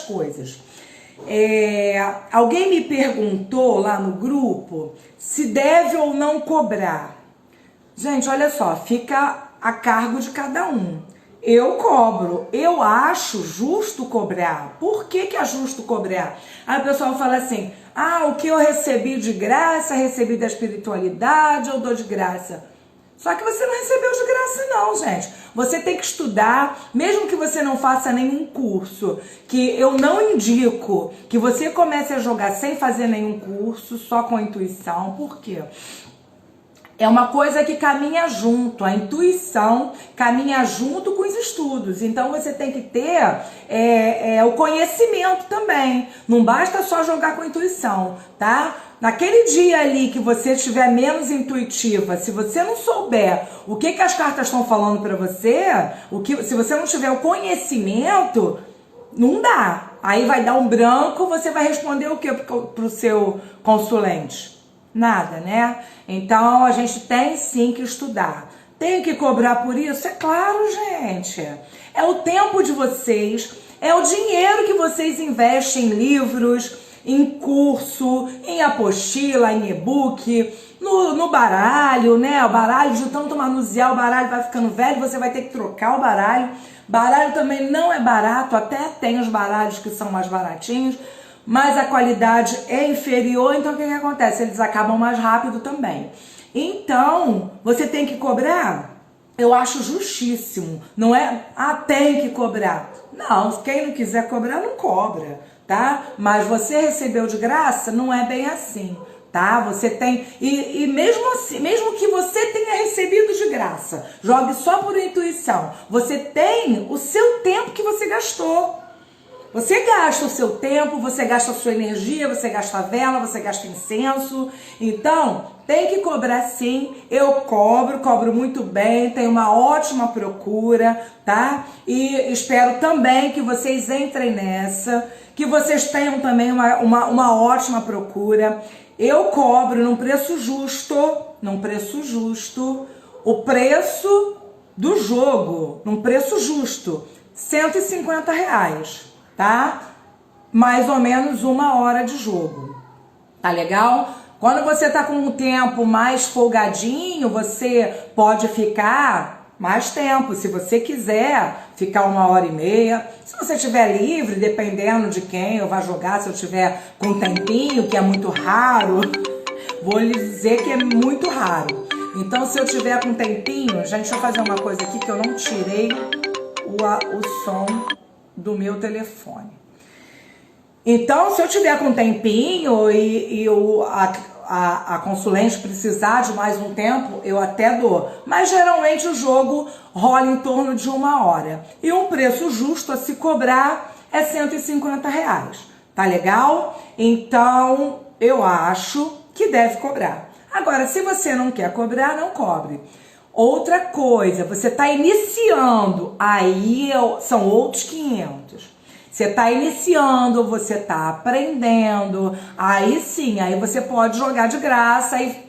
coisas. Alguém me perguntou lá no grupo se deve ou não cobrar. Gente, olha só, fica a cargo de cada um. Eu cobro, eu acho justo cobrar. Por que que é justo cobrar? Aí o pessoal fala assim, o que eu recebi de graça, recebi da espiritualidade, eu dou de graça. Só que você não recebeu de graça não, gente. Você tem que estudar, mesmo que você não faça nenhum curso, que eu não indico que você comece a jogar sem fazer nenhum curso, só com a intuição. Por quê? É uma coisa que caminha junto, a intuição caminha junto com os estudos. Então você tem que ter o conhecimento também. Não basta só jogar com a intuição, tá? Naquele dia ali que você estiver menos intuitiva, se você não souber o que as cartas estão falando para você, se você não tiver o conhecimento, não dá. Aí vai dar um branco, você vai responder o que pro seu consulente? Nada, né? Então a gente tem sim que estudar. Tem que cobrar por isso? É claro, gente. É o tempo de vocês, é o dinheiro que vocês investem em livros, em curso, em apostila, em e-book, no baralho, né? O baralho, de tanto manusear, o baralho vai ficando velho, você vai ter que trocar o baralho. Baralho também não é barato, até tem os baralhos que são mais baratinhos, mas a qualidade é inferior, então o que acontece? Eles acabam mais rápido também. Então, você tem que cobrar? Eu acho justíssimo. Não é, tem que cobrar. Não, quem não quiser cobrar, não cobra, tá? Mas você recebeu de graça, não é bem assim, tá? Você tem, e mesmo assim, mesmo que você tenha recebido de graça, jogue só por intuição, você tem o seu tempo que você gastou. Você gasta o seu tempo, você gasta a sua energia, você gasta a vela, você gasta incenso. Então, tem que cobrar sim. Eu cobro muito bem, tenho uma ótima procura, tá? E espero também que vocês entrem nessa, que vocês tenham também uma ótima procura. Eu cobro num preço justo, o preço do jogo, num preço justo, R$150. Tá? Mais ou menos 1 hora de jogo. Tá legal? Quando você tá com um tempo mais folgadinho, você pode ficar mais tempo. Se você quiser ficar 1h30. Se você estiver livre, dependendo de quem eu vá jogar, se eu tiver com um tempinho, que é muito raro, vou lhe dizer que é muito raro. Então, se eu tiver com um tempinho, gente, deixa eu fazer uma coisa aqui que eu não tirei o som do meu telefone. Então, se eu tiver com um tempinho e a consulente precisar de mais um tempo, eu até dou. Mas geralmente o jogo rola em torno de 1 hora. E um preço justo a se cobrar é R$150. Tá legal? Então, eu acho que deve cobrar. Agora, se você não quer cobrar, não cobre. Outra coisa, você está iniciando, aí são outros 500. Você está iniciando, você está aprendendo, aí sim, aí você pode jogar de graça, aí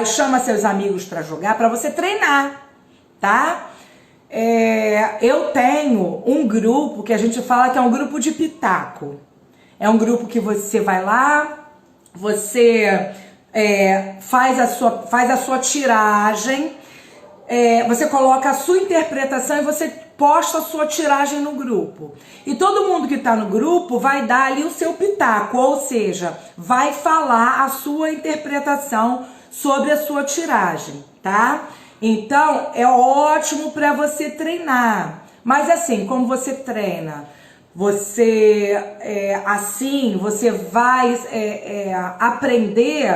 chama seus amigos para jogar, para você treinar, tá? Eu tenho um grupo que a gente fala que é um grupo de pitaco. É um grupo que você vai lá, você faz a sua tiragem, você coloca a sua interpretação e você posta a sua tiragem no grupo. E todo mundo que está no grupo vai dar ali o seu pitaco, ou seja, vai falar a sua interpretação sobre a sua tiragem, tá? Então, é ótimo para você treinar. Mas assim, como você treina? Você vai aprender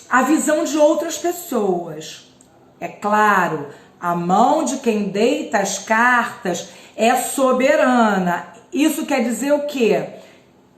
a visão de outras pessoas. É claro, a mão de quem deita as cartas é soberana. Isso quer dizer o quê?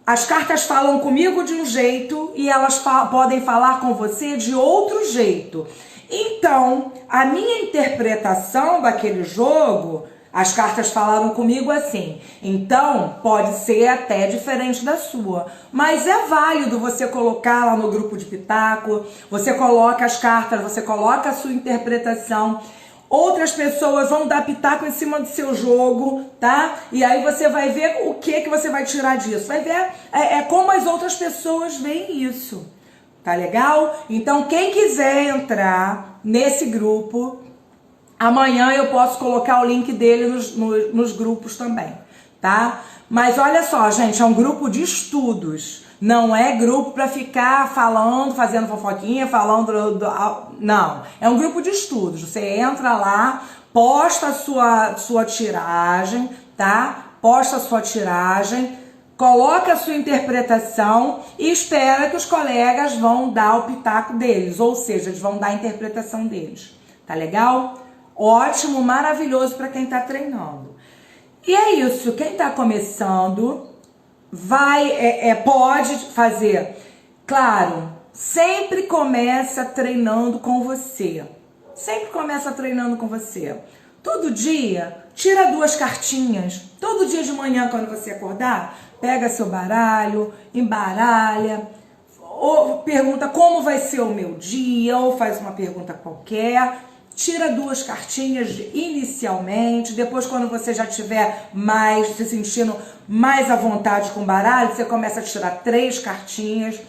As cartas falam comigo de um jeito e elas podem falar com você de outro jeito. Então, a minha interpretação daquele jogo, as cartas falaram comigo assim. Então, pode ser até diferente da sua. Mas é válido você colocar lá no grupo de pitaco, você coloca as cartas, você coloca a sua interpretação. outras pessoas vão dar pitaco em cima do seu jogo, tá? E aí você vai ver o que você vai tirar disso. Vai ver como as outras pessoas veem isso. Tá legal? Então, quem quiser entrar nesse grupo, amanhã eu posso colocar o link dele nos grupos também, tá? Mas olha só, gente, é um grupo de estudos. Não é grupo para ficar falando, fazendo fofoquinha, falando... Não, é um grupo de estudos. Você entra lá, posta a sua tiragem, tá? Posta a sua tiragem, coloca a sua interpretação e espera que os colegas vão dar o pitaco deles, ou seja, eles vão dar a interpretação deles. Tá legal? Ótimo, maravilhoso para quem tá treinando. E é isso, quem tá começando pode fazer. Claro, sempre começa treinando com você. Sempre começa treinando com você. Todo dia, tira 2 cartinhas. Todo dia de manhã, quando você acordar, pega seu baralho, embaralha, ou pergunta como vai ser o meu dia, ou faz uma pergunta qualquer. Tira 2 cartinhas inicialmente, depois quando você já tiver se sentindo mais à vontade com o baralho, você começa a tirar 3 cartinhas.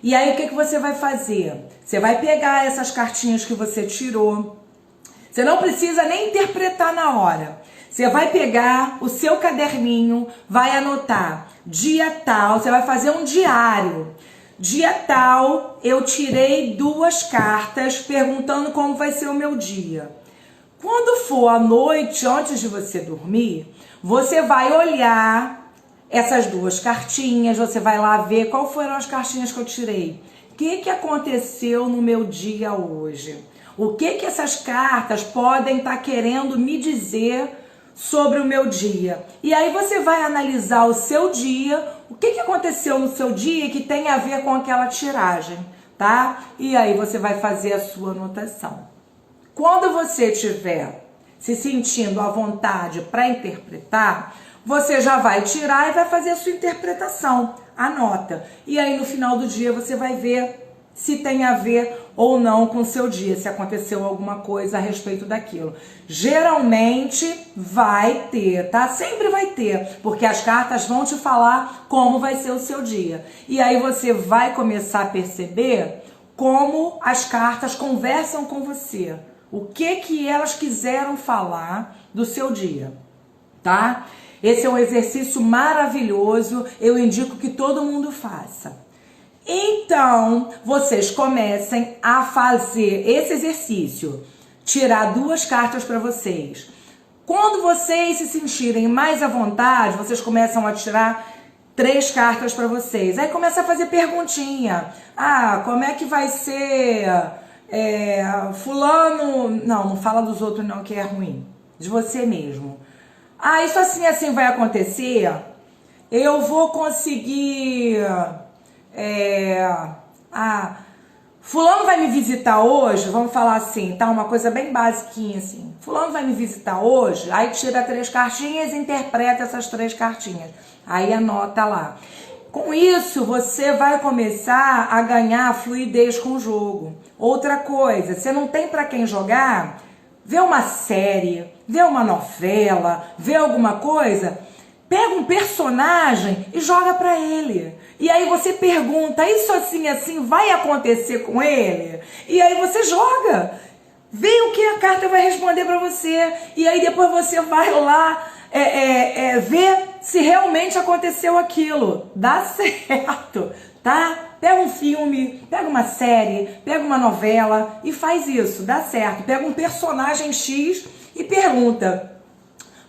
E aí o que você vai fazer? Você vai pegar essas cartinhas que você tirou. Você não precisa nem interpretar na hora. Você vai pegar o seu caderninho, vai anotar dia tal, você vai fazer um diário. Dia tal, eu tirei 2 cartas perguntando como vai ser o meu dia. Quando for à noite, antes de você dormir, você vai olhar essas 2 cartinhas, você vai lá ver qual foram as cartinhas que eu tirei. O que aconteceu no meu dia hoje? O que essas cartas podem estar querendo me dizer sobre o meu dia? E aí você vai analisar o seu dia, o que aconteceu no seu dia que tem a ver com aquela tiragem, tá? E aí você vai fazer a sua anotação. Quando você estiver se sentindo à vontade para interpretar, você já vai tirar e vai fazer a sua interpretação. Anota. E aí no final do dia você vai ver se tem a ver ou não com o seu dia, se aconteceu alguma coisa a respeito daquilo. Geralmente vai ter, tá? Sempre vai ter, porque as cartas vão te falar como vai ser o seu dia. E aí você vai começar a perceber como as cartas conversam com você. O que elas quiseram falar do seu dia, tá? Esse é um exercício maravilhoso, eu indico que todo mundo faça. Então, vocês comecem a fazer esse exercício, tirar 2 cartas para vocês. Quando vocês se sentirem mais à vontade, vocês começam a tirar 3 cartas para vocês. Aí começa a fazer perguntinha. Ah, como é que vai ser fulano... Não fala dos outros não, que é ruim. De você mesmo. Ah, isso assim vai acontecer? Eu vou conseguir... fulano vai me visitar hoje, vamos falar assim, tá? Uma coisa bem basiquinha assim. Fulano vai me visitar hoje, aí tira 3 cartinhas e interpreta essas 3 cartinhas. Aí anota lá. Com isso, você vai começar a ganhar fluidez com o jogo. Outra coisa, você não tem pra quem jogar, vê uma série, vê uma novela, vê alguma coisa, pega um personagem e joga pra ele. E aí você pergunta, isso assim vai acontecer com ele? E aí você joga. Vê o que a carta vai responder pra você. E aí depois você vai lá ver se realmente aconteceu aquilo. Dá certo, tá? Pega um filme, pega uma série, pega uma novela e faz isso, dá certo. Pega um personagem X e pergunta,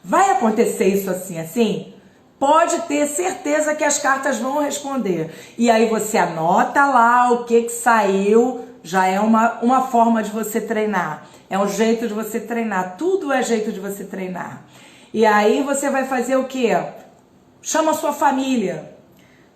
vai acontecer isso assim? Pode ter certeza que as cartas vão responder. E aí você anota lá o que saiu, já é uma forma de você treinar. É um jeito de você treinar, tudo é jeito de você treinar. E aí você vai fazer o quê? Chama a sua família.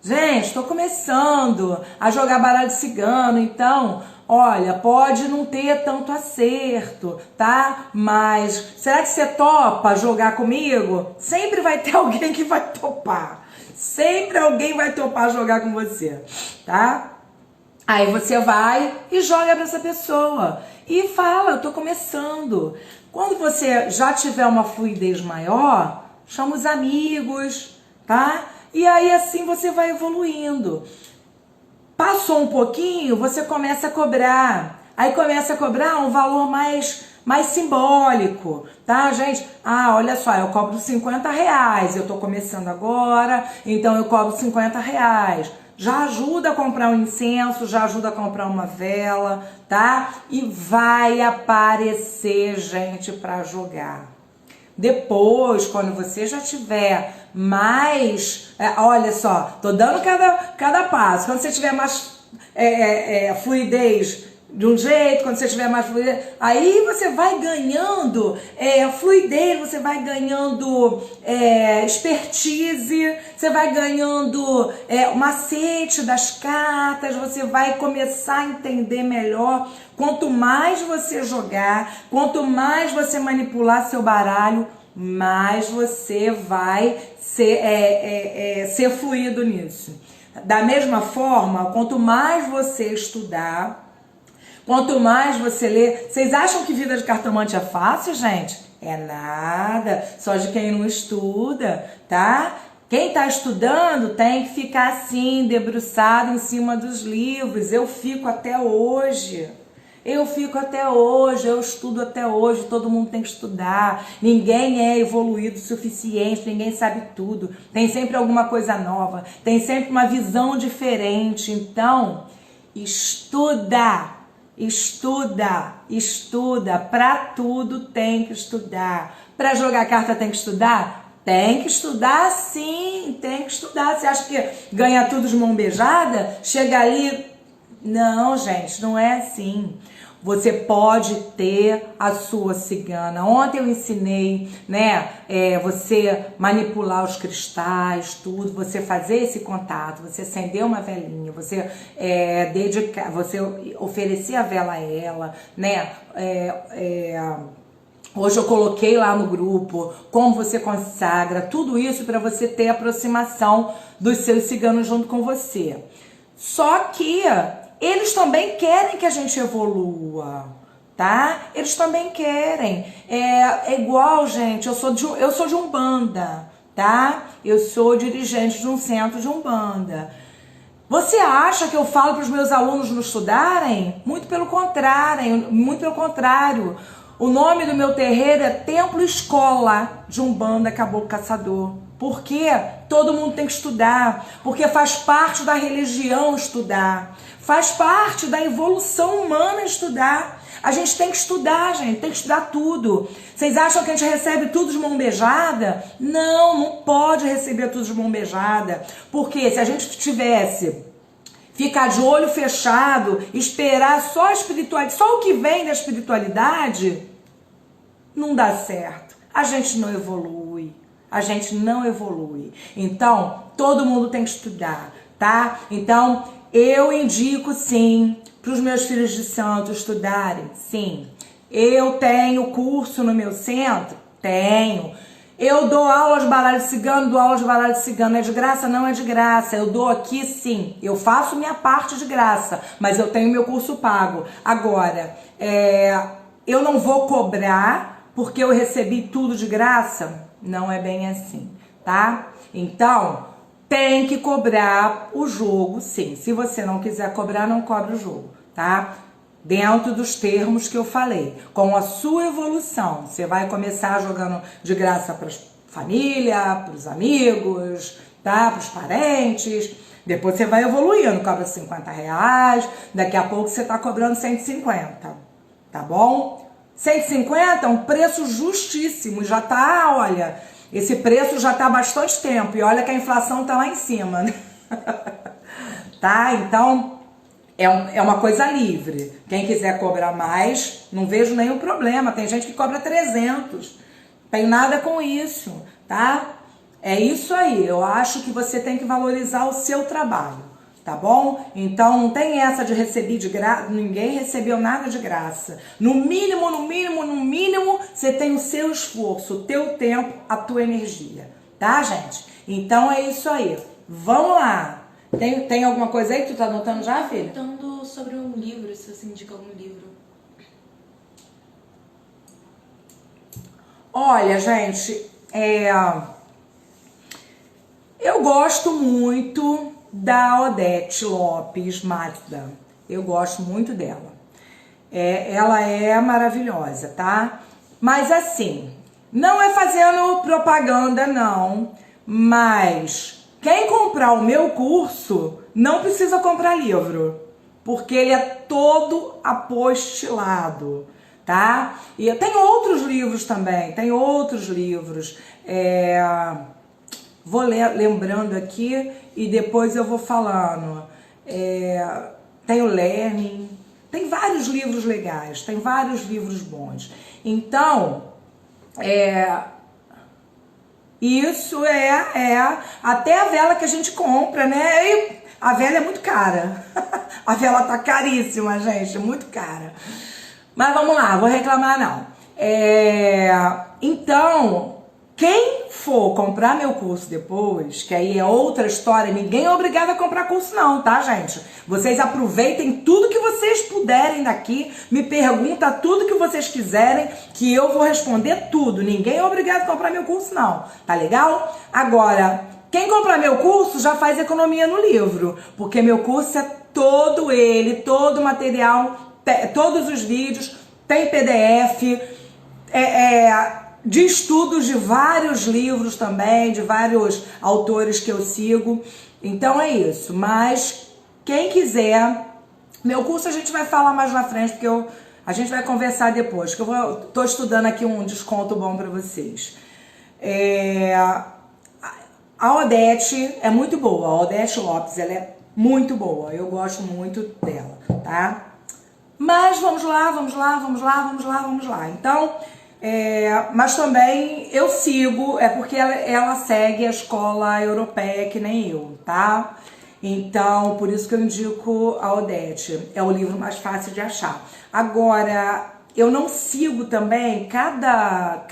Gente, estou começando a jogar baralho de cigano, então, olha, pode não ter tanto acerto, tá? Mas será que você topa jogar comigo? Sempre vai ter alguém que vai topar. Sempre alguém vai topar jogar com você, tá? Aí você vai e joga para essa pessoa e fala, eu tô começando. Quando você já tiver uma fluidez maior, chama os amigos, tá? E aí assim você vai evoluindo. Passou um pouquinho, você começa a cobrar. Aí começa a cobrar um valor mais simbólico, tá, gente? Ah, olha só, eu cobro R$50, eu tô começando agora, então eu cobro R$50. Já ajuda a comprar um incenso, já ajuda a comprar uma vela, tá? E vai aparecer gente para jogar. Depois, quando você já tiver mais... olha só, tô dando cada passo. Quando você tiver mais fluidez de um jeito, quando você tiver mais fluidez, aí você vai ganhando fluidez, você vai ganhando expertise, você vai ganhando o macete das cartas, você vai começar a entender melhor. Quanto mais você jogar, quanto mais você manipular seu baralho, mais você vai ser fluido nisso. Da mesma forma, quanto mais você estudar, quanto mais você lê... Vocês acham que vida de cartomante é fácil, gente? É nada, só de quem não estuda, tá? Quem tá estudando tem que ficar assim, debruçado em cima dos livros. Eu fico até hoje. Eu estudo até hoje, todo mundo tem que estudar, ninguém é evoluído o suficiente, ninguém sabe tudo, tem sempre alguma coisa nova, tem sempre uma visão diferente. Então, estuda, pra tudo tem que estudar. Pra jogar carta tem que estudar? Tem que estudar sim, tem que estudar. Você acha que ganha tudo de mão beijada? Chega ali... Não, gente, não é assim. Você pode ter a sua cigana. Ontem eu ensinei, né, você manipular os cristais, tudo, você fazer esse contato, você acender uma velinha, você você oferecer a vela a ela, né, hoje eu coloquei lá no grupo como você consagra, tudo isso para você ter aproximação dos seus ciganos junto com você. Só que eles também querem que a gente evolua, tá? Eles também querem. É igual, gente, eu sou de Umbanda, tá? Eu sou dirigente de um centro de Umbanda. Você acha que eu falo para os meus alunos não estudarem? Muito pelo contrário, O nome do meu terreiro é Templo Escola de Umbanda Caboclo Caçador. Porque todo mundo tem que estudar, porque faz parte da religião estudar, faz parte da evolução humana estudar. A gente tem que estudar, gente, tem que estudar tudo. Vocês acham que a gente recebe tudo de mão beijada? Não, não pode receber tudo de mão beijada, porque se a gente tivesse ficar de olho fechado, esperar só a espiritualidade, só o que vem da espiritualidade, não dá certo. A gente não evolui. Então, todo mundo tem que estudar, tá? Então, eu indico sim para os meus filhos de santo estudarem, sim. Eu tenho curso no meu centro? Tenho. Eu dou aula de baralho cigano, é de graça? Não é de graça, eu dou aqui sim, eu faço minha parte de graça, mas eu tenho meu curso pago. Agora, eu não vou cobrar porque eu recebi tudo de graça? Não é bem assim, tá? Então, tem que cobrar o jogo, sim. Se você não quiser cobrar, não cobre o jogo, tá? Dentro dos termos que eu falei, com a sua evolução. Você vai começar jogando de graça para família, para os amigos, tá? Para os parentes. Depois você vai evoluindo, cobra R$50. Daqui a pouco você tá cobrando 150, tá bom? 150 é um preço justíssimo, já tá, olha, esse preço já tá há bastante tempo, e olha que a inflação tá lá em cima, né? Tá? Então, é uma coisa livre. Quem quiser cobrar mais, não vejo nenhum problema, tem gente que cobra 300, tem nada com isso, tá? É isso aí, eu acho que você tem que valorizar o seu trabalho. Tá bom? Então não tem essa de receber de graça, ninguém recebeu nada de graça. No mínimo, você tem o seu esforço, o teu tempo, a tua energia. Tá, gente? Então é isso aí. Vamos lá. Tem alguma coisa aí que tu tá anotando já, filha? Perguntando sobre um livro, se você indica algum livro. Olha, gente, eu gosto muito da Odete Lopes Mazda. Eu gosto muito dela. Ela é maravilhosa, tá? Mas assim, não é fazendo propaganda, não. Mas quem comprar o meu curso não precisa comprar livro, porque ele é todo apostilado, tá? E tem outros livros também, tem outros livros. Vou lembrando aqui e depois eu vou falando. Tem o Learning, tem vários livros legais, tem vários livros bons. Então, isso até a vela que a gente compra, né? E a vela é muito cara. A vela tá caríssima, gente, muito cara. Mas vamos lá, vou reclamar não. Então, quem for comprar meu curso depois, que aí é outra história, ninguém é obrigado a comprar curso não, tá, gente? Vocês aproveitem tudo que vocês puderem daqui, me pergunta tudo que vocês quiserem, que eu vou responder tudo. Ninguém é obrigado a comprar meu curso não, tá legal? Agora, quem comprar meu curso já faz economia no livro, porque meu curso é todo todo o material, todos os vídeos, tem PDF, de estudos de vários livros também, de vários autores que eu sigo. Então é isso. Mas quem quiser, meu curso a gente vai falar mais na frente, porque a gente vai conversar depois, que eu tô estudando aqui um desconto bom para vocês. A Odete é muito boa, a Odete Lopes, ela é muito boa, eu gosto muito dela, tá? Mas vamos lá. Então, mas também eu sigo, porque ela segue a escola europeia que nem eu, tá? Então, por isso que eu indico a Odete, é o livro mais fácil de achar. Agora, eu não sigo também, cada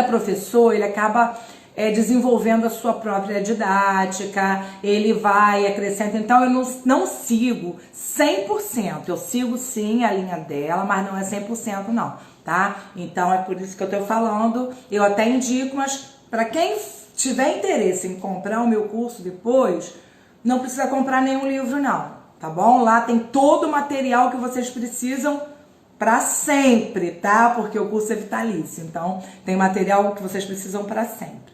professor, ele acaba desenvolvendo a sua própria didática, ele vai, acrescenta. Então eu não sigo 100%, eu sigo sim a linha dela, mas não é 100% não, tá? Então é por isso que eu tô falando, eu até indico, mas para quem tiver interesse em comprar o meu curso depois, não precisa comprar nenhum livro não, tá bom? Lá tem todo o material que vocês precisam para sempre, tá? Porque o curso é vitalício, então tem material que vocês precisam para sempre.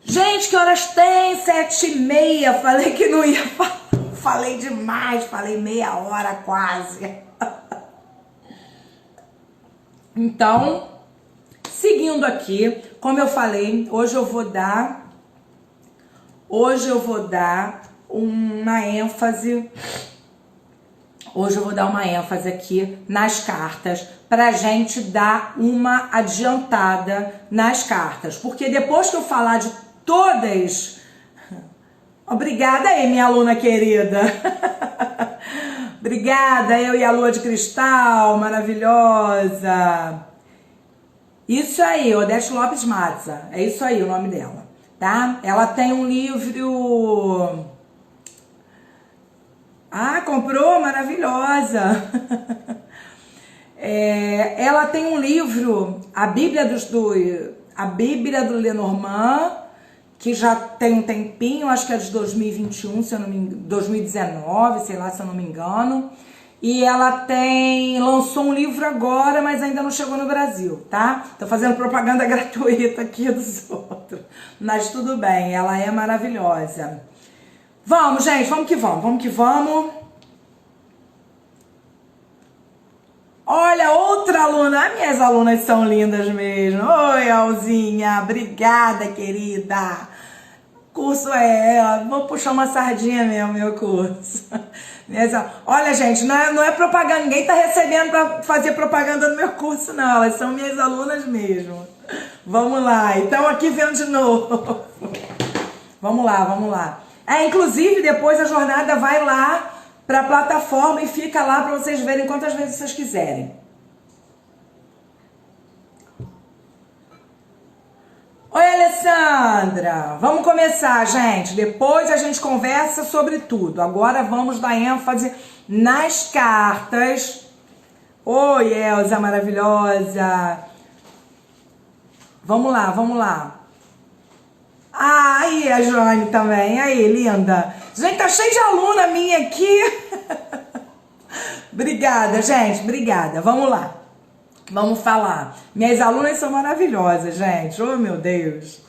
Gente, que horas tem? 7h30. Falei que não ia falar. Falei demais, falei meia hora quase. Então, seguindo aqui, como eu falei, hoje eu vou dar uma ênfase. Hoje eu vou dar uma ênfase aqui nas cartas, pra gente dar uma adiantada nas cartas. Porque depois que eu falar de todas... Obrigada aí, minha aluna querida. Obrigada, eu e a Lua de Cristal, maravilhosa. Isso aí, Odete Lopes Mazda. É isso aí o nome dela, tá? Ela tem um livro... Ah, comprou? Maravilhosa! Ela tem um livro, a Bíblia do Lenormand, que já tem um tempinho, acho que é de 2021, se eu não me engano, 2019, sei lá, se eu não me engano. E ela lançou um livro agora, mas ainda não chegou no Brasil, tá? Tô fazendo propaganda gratuita aqui dos outros. Mas tudo bem, ela é maravilhosa. Vamos, gente, vamos que vamos. Olha, outra aluna. Minhas alunas são lindas mesmo. Oi, Alzinha. Obrigada, querida. Curso vou puxar uma sardinha mesmo, meu curso. Olha, gente, não é propaganda. Ninguém tá recebendo pra fazer propaganda no meu curso, não. Elas são minhas alunas mesmo. Vamos lá. Então, aqui vendo de novo. Vamos lá. Inclusive, depois a jornada vai lá para a plataforma e fica lá para vocês verem quantas vezes vocês quiserem. Oi, Alessandra! Vamos começar, gente. Depois a gente conversa sobre tudo. Agora vamos dar ênfase nas cartas. Oi, Elza maravilhosa! Vamos lá, vamos lá. Ah, aí a Joane também. Aí, linda. Gente, tá cheio de aluna minha aqui. Obrigada, gente. Obrigada. Vamos lá. Vamos falar. Minhas alunas são maravilhosas, gente. Oh, meu Deus.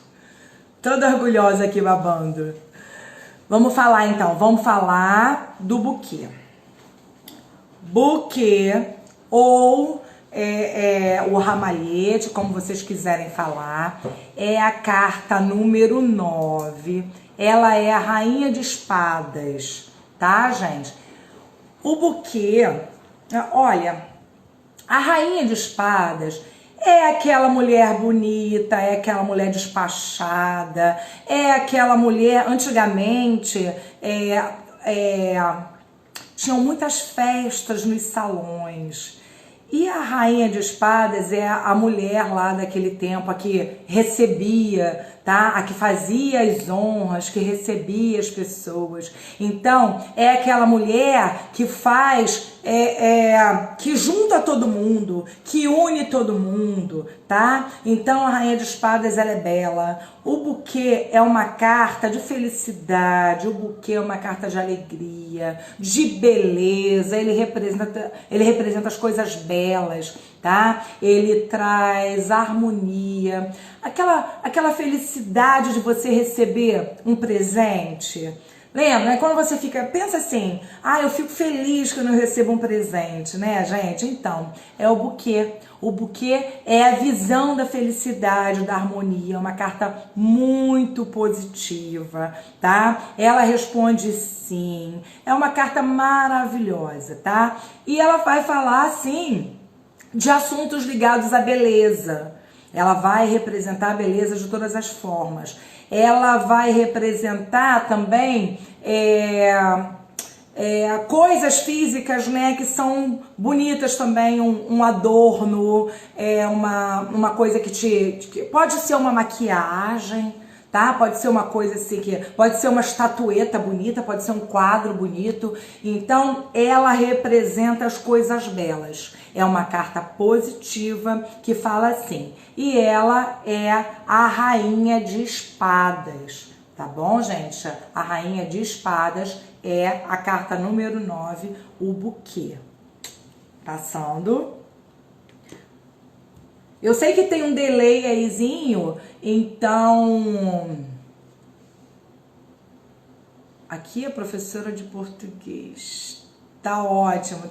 Toda orgulhosa aqui babando. Vamos falar, então. Vamos falar do buquê. Buquê ou o ramalhete, como vocês quiserem falar, é a carta número 9. Ela é a rainha de espadas, tá, gente? O buquê, olha, a rainha de espadas é aquela mulher bonita, é aquela mulher despachada, é aquela mulher, antigamente, tinham muitas festas nos salões. E a rainha de espadas é a mulher lá daquele tempo, a que recebia, tá? A que fazia as honras, que recebia as pessoas. Então, é aquela mulher que faz, que junta todo mundo, que une todo mundo, tá? Então, a rainha de espadas, ela é bela. O buquê é uma carta de felicidade, o buquê é uma carta de alegria, de beleza, ele representa as coisas belas, tá? Ele traz harmonia, aquela felicidade de você receber um presente. Lembra, né? Quando você pensa assim, eu fico feliz quando eu recebo um presente, né, gente? Então, é o buquê. O buquê é a visão da felicidade, da harmonia, uma carta muito positiva, tá? Ela responde sim, é uma carta maravilhosa, tá? E ela vai falar, assim, de assuntos ligados à beleza. Ela vai representar a beleza de todas as formas. Ela vai representar também coisas físicas, né, que são bonitas também, um adorno, uma coisa que pode ser uma maquiagem, tá? Pode ser uma coisa assim, pode ser uma estatueta bonita, pode ser um quadro bonito. Então, ela representa as coisas belas. É uma carta positiva que fala assim. E ela é a rainha de espadas, tá bom, gente? A rainha de espadas é a carta número 9, o buquê. Passando. Eu sei que tem um delay aízinho, então... Aqui a professora de português. Tá ótimo,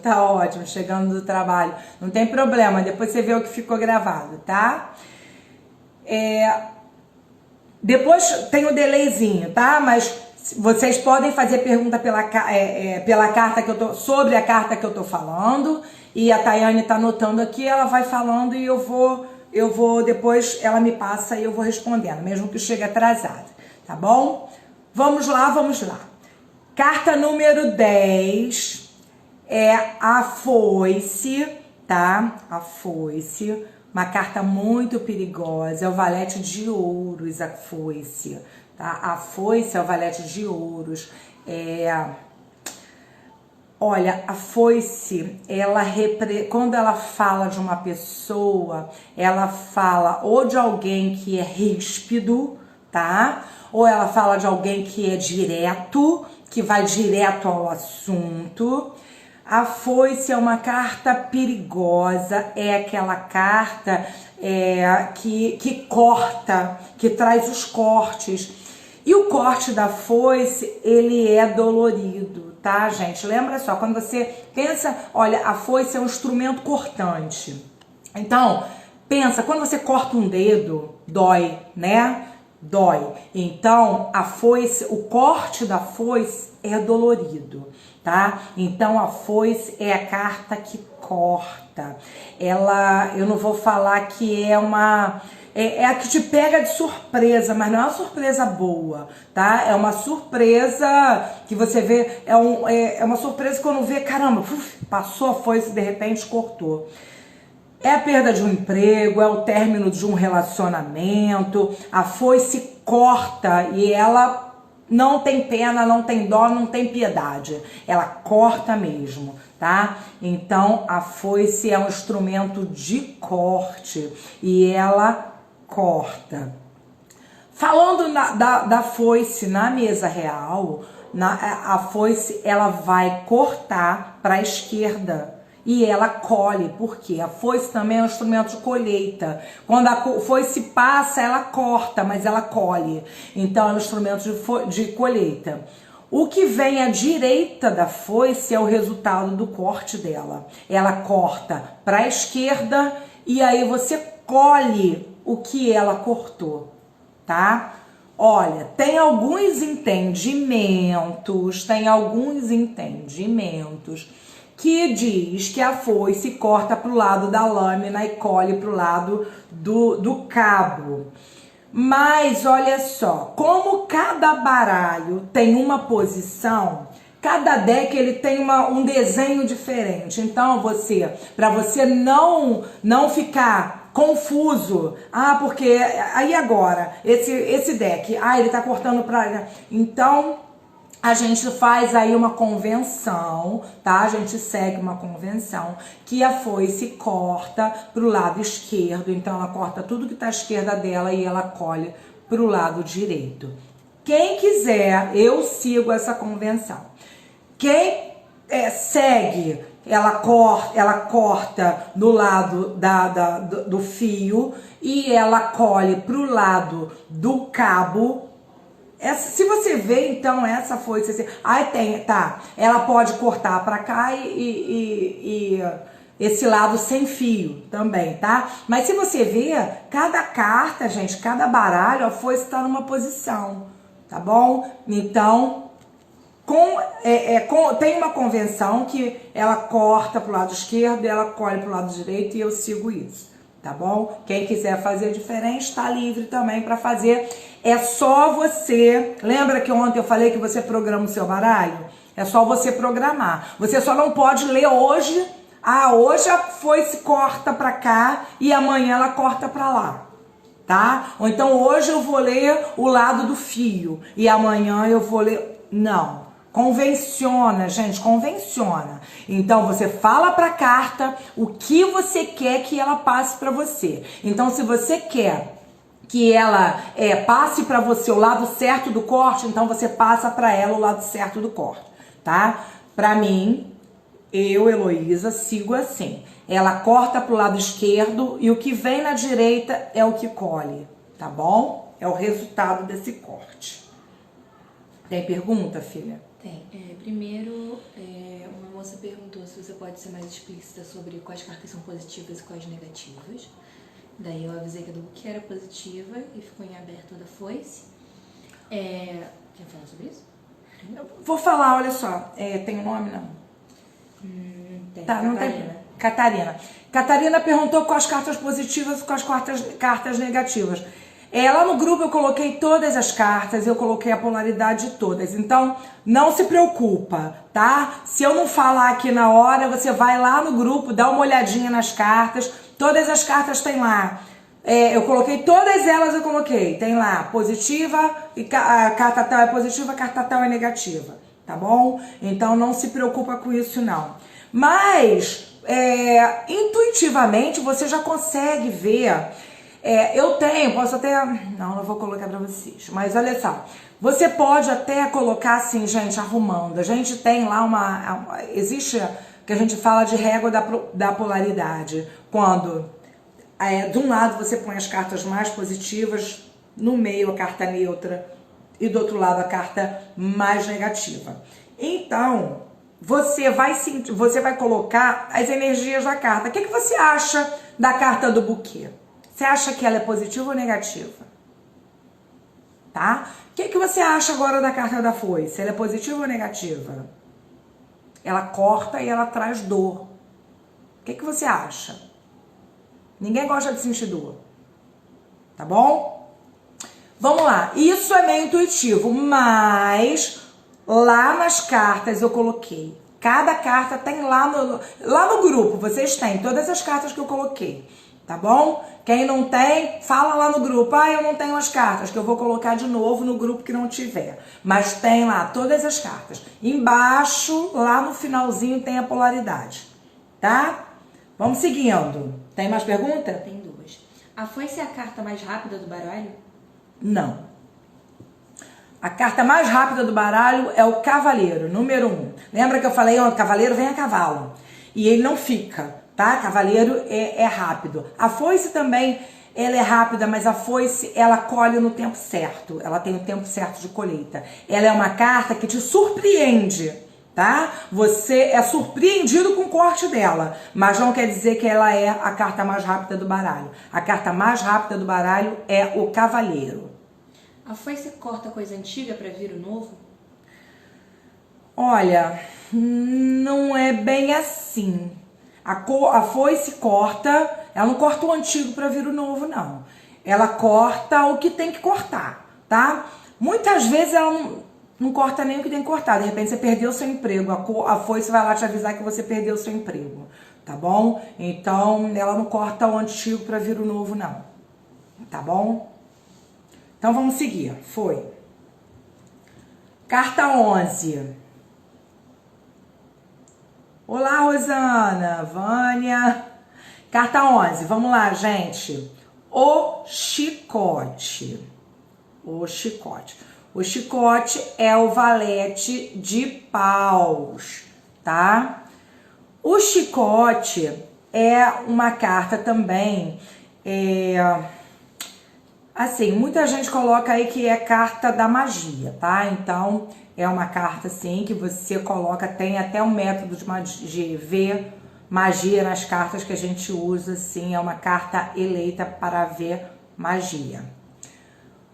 chegando do trabalho. Não tem problema, depois você vê o que ficou gravado, tá? Depois tem o delayzinho, tá? Mas vocês podem fazer pergunta pela carta que eu tô, sobre a carta que eu tô falando. E a Tayane tá anotando aqui, ela vai falando e eu vou depois, ela me passa e eu vou respondendo, mesmo que chegue atrasado, tá bom? Vamos lá. Carta número 10 é a foice, tá? A foice, uma carta muito perigosa, é o valete de ouros, a foice, tá? A foice é o valete de ouros, Olha, a foice, quando ela fala de uma pessoa, ela fala ou de alguém que é ríspido, tá? Ou ela fala de alguém que é direto, que vai direto ao assunto. A foice é uma carta perigosa, é aquela carta que corta, que traz os cortes. E o corte da foice, ele é dolorido, tá, gente? Lembra só, quando você pensa, olha, a foice é um instrumento cortante. Então, pensa, quando você corta um dedo, dói, né? Dói. Então, a foice, o corte da foice é dolorido, tá? Então, a foice é a carta que corta. Eu não vou falar que é uma... É a que te pega de surpresa, mas não é uma surpresa boa, tá? É uma surpresa que você vê, é uma surpresa quando vê, caramba, passou a foice e de repente cortou. É a perda de um emprego, é o término de um relacionamento, a foice corta e ela não tem pena, não tem dó, não tem piedade. Ela corta mesmo, tá? Então, a foice é um instrumento de corte e ela corta. Falando da foice na mesa real, a foice ela vai cortar para a esquerda e ela colhe, porque a foice também é um instrumento de colheita. Quando a foice passa, ela corta, mas ela colhe. Então é um instrumento de colheita. O que vem à direita da foice é o resultado do corte dela. Ela corta para a esquerda e aí você colhe o que ela cortou, tá? Olha, tem alguns entendimentos que diz que a foice corta para o lado da lâmina e colhe para o lado do cabo. Mas olha só, como cada baralho tem uma posição, cada deck ele tem um desenho diferente. Então para você não ficar confuso, porque aí agora esse deck, ele tá cortando para, então a gente faz aí uma convenção, tá? A gente segue uma convenção que a foice corta pro lado esquerdo, então ela corta tudo que tá à esquerda dela e ela colhe pro lado direito. Quem quiser, eu sigo essa convenção. Quem segue, ela corta no lado do fio e ela colhe pro lado do cabo. Se você vê, então, essa foice assim, ela pode cortar pra cá e esse lado sem fio também, tá? Mas se você vê, cada carta, gente, cada baralho, a foice tá numa posição, tá bom? Então, tem uma convenção que ela corta pro lado esquerdo e ela colhe pro lado direito e eu sigo isso. Tá bom? Quem quiser fazer diferente, tá livre também para fazer. É só você... Lembra que ontem eu falei que você programa o seu baralho? É só você programar. Você só não pode ler hoje. Hoje a foice corta para cá e amanhã ela corta para lá. Tá? Ou então hoje eu vou ler o lado do fio e amanhã eu vou ler... Não. Convenciona, gente, convenciona. Então você fala para a carta o que você quer que ela passe para você. Então se você quer que ela passe para você o lado certo do corte, então você passa para ela o lado certo do corte, tá? Para mim, eu, Heloísa, sigo assim. Ela corta pro lado esquerdo e o que vem na direita é o que colhe, tá bom? É o resultado desse corte. Tem pergunta, filha? Tem. Primeiro, uma moça perguntou se você pode ser mais explícita sobre quais cartas são positivas e quais negativas. Daí eu avisei que a do book era positiva e ficou em aberto a da foice. Quer falar sobre isso? Eu vou falar, olha só. Tem um nome, não? Tem. Tá, não tem. Catarina. Catarina perguntou quais cartas positivas e quais cartas negativas. Lá no grupo eu coloquei todas as cartas, eu coloquei a polaridade de todas. Então, não se preocupa, tá? Se eu não falar aqui na hora, você vai lá no grupo, dá uma olhadinha nas cartas. Todas as cartas tem lá. Eu coloquei todas elas, tem lá positiva, e a carta tal é positiva, a carta tal é negativa, tá bom? Então não se preocupa com isso não. Mas intuitivamente você já consegue ver. Posso até... Não vou colocar pra vocês, mas olha só. Você pode até colocar assim, gente, arrumando. A gente tem lá existe o que a gente fala de régua da polaridade. Quando de um lado você põe as cartas mais positivas, no meio a carta neutra e do outro lado a carta mais negativa. Então, você vai colocar as energias da carta. O que você acha da carta do buquê? Você acha que ela é positiva ou negativa? Tá? O que você acha agora da carta da foice? Ela é positiva ou negativa? Ela corta e ela traz dor. O que você acha? Ninguém gosta de sentir dor. Tá bom? Vamos lá. Isso é meio intuitivo, mas lá nas cartas eu coloquei. Cada carta tem lá no grupo. Vocês têm todas as cartas que eu coloquei. Tá bom? Quem não tem, fala lá no grupo. Eu não tenho as cartas, que eu vou colocar de novo no grupo que não tiver. Mas tem lá todas as cartas. Embaixo, lá no finalzinho, tem a polaridade. Tá? Vamos seguindo. Tem mais pergunta? Tem duas. A foice é a carta mais rápida do baralho? Não. A carta mais rápida do baralho é o cavaleiro, número 1. Lembra que eu falei, ó, o cavaleiro vem a cavalo. E ele não fica, tá? Cavaleiro é rápido. A foice também, ela é rápida, mas a foice, ela colhe no tempo certo. Ela tem o tempo certo de colheita. Ela é uma carta que te surpreende, tá? Você é surpreendido com o corte dela, mas não quer dizer que ela é a carta mais rápida do baralho. A carta mais rápida do baralho é o cavaleiro. A foice corta coisa antiga para vir o novo? Olha, não é bem assim. A foice corta, ela não corta o antigo para vir o novo, não. Ela corta o que tem que cortar, tá? Muitas vezes ela não corta nem o que tem que cortar. De repente você perdeu o seu emprego, a foice vai lá te avisar que você perdeu o seu emprego, tá bom? Então ela não corta o antigo para vir o novo, não. Tá bom? Então vamos seguir. Foi. Carta 11. Olá, Rosana, Vânia. Carta 11. Vamos lá, gente. O chicote. O chicote. O chicote é o valete de paus, tá? O chicote é uma carta também, assim, muita gente coloca aí que é carta da magia, tá? Então, é uma carta, assim, que você coloca, tem até um método de ver magia nas cartas que a gente usa, assim, é uma carta eleita para ver magia.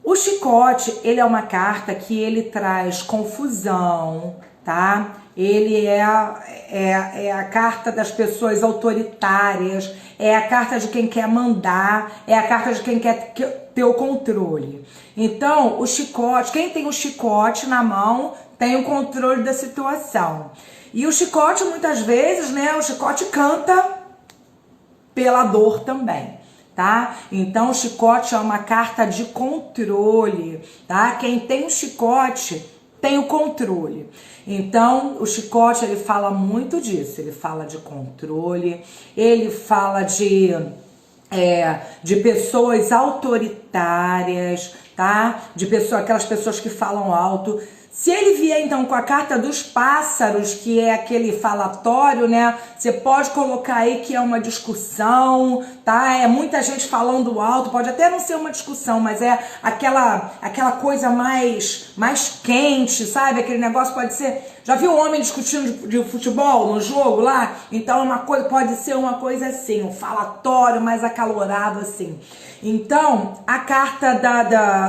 O chicote, ele é uma carta que ele traz confusão, tá? Ele é a carta das pessoas autoritárias, é a carta de quem quer mandar, é a carta de quem quer ter o controle. Então, o chicote, quem tem o chicote na mão, tem o controle da situação. E o chicote, muitas vezes, né, o chicote canta pela dor também. Tá? Então o chicote é uma carta de controle, tá? Quem tem o chicote tem o controle. Então o chicote, ele fala muito disso, ele fala de controle, ele fala de pessoas autoritárias, tá? Aquelas pessoas que falam alto. Se ele vier então com a carta dos pássaros, que é aquele falatório, né? Você pode colocar aí que é uma discussão, tá? É muita gente falando alto, pode até não ser uma discussão, mas é aquela coisa mais quente, sabe? Aquele negócio pode ser... Já viu o homem discutindo de futebol no jogo lá? Então pode ser uma coisa assim, um falatório mais acalorado assim. Então, a carta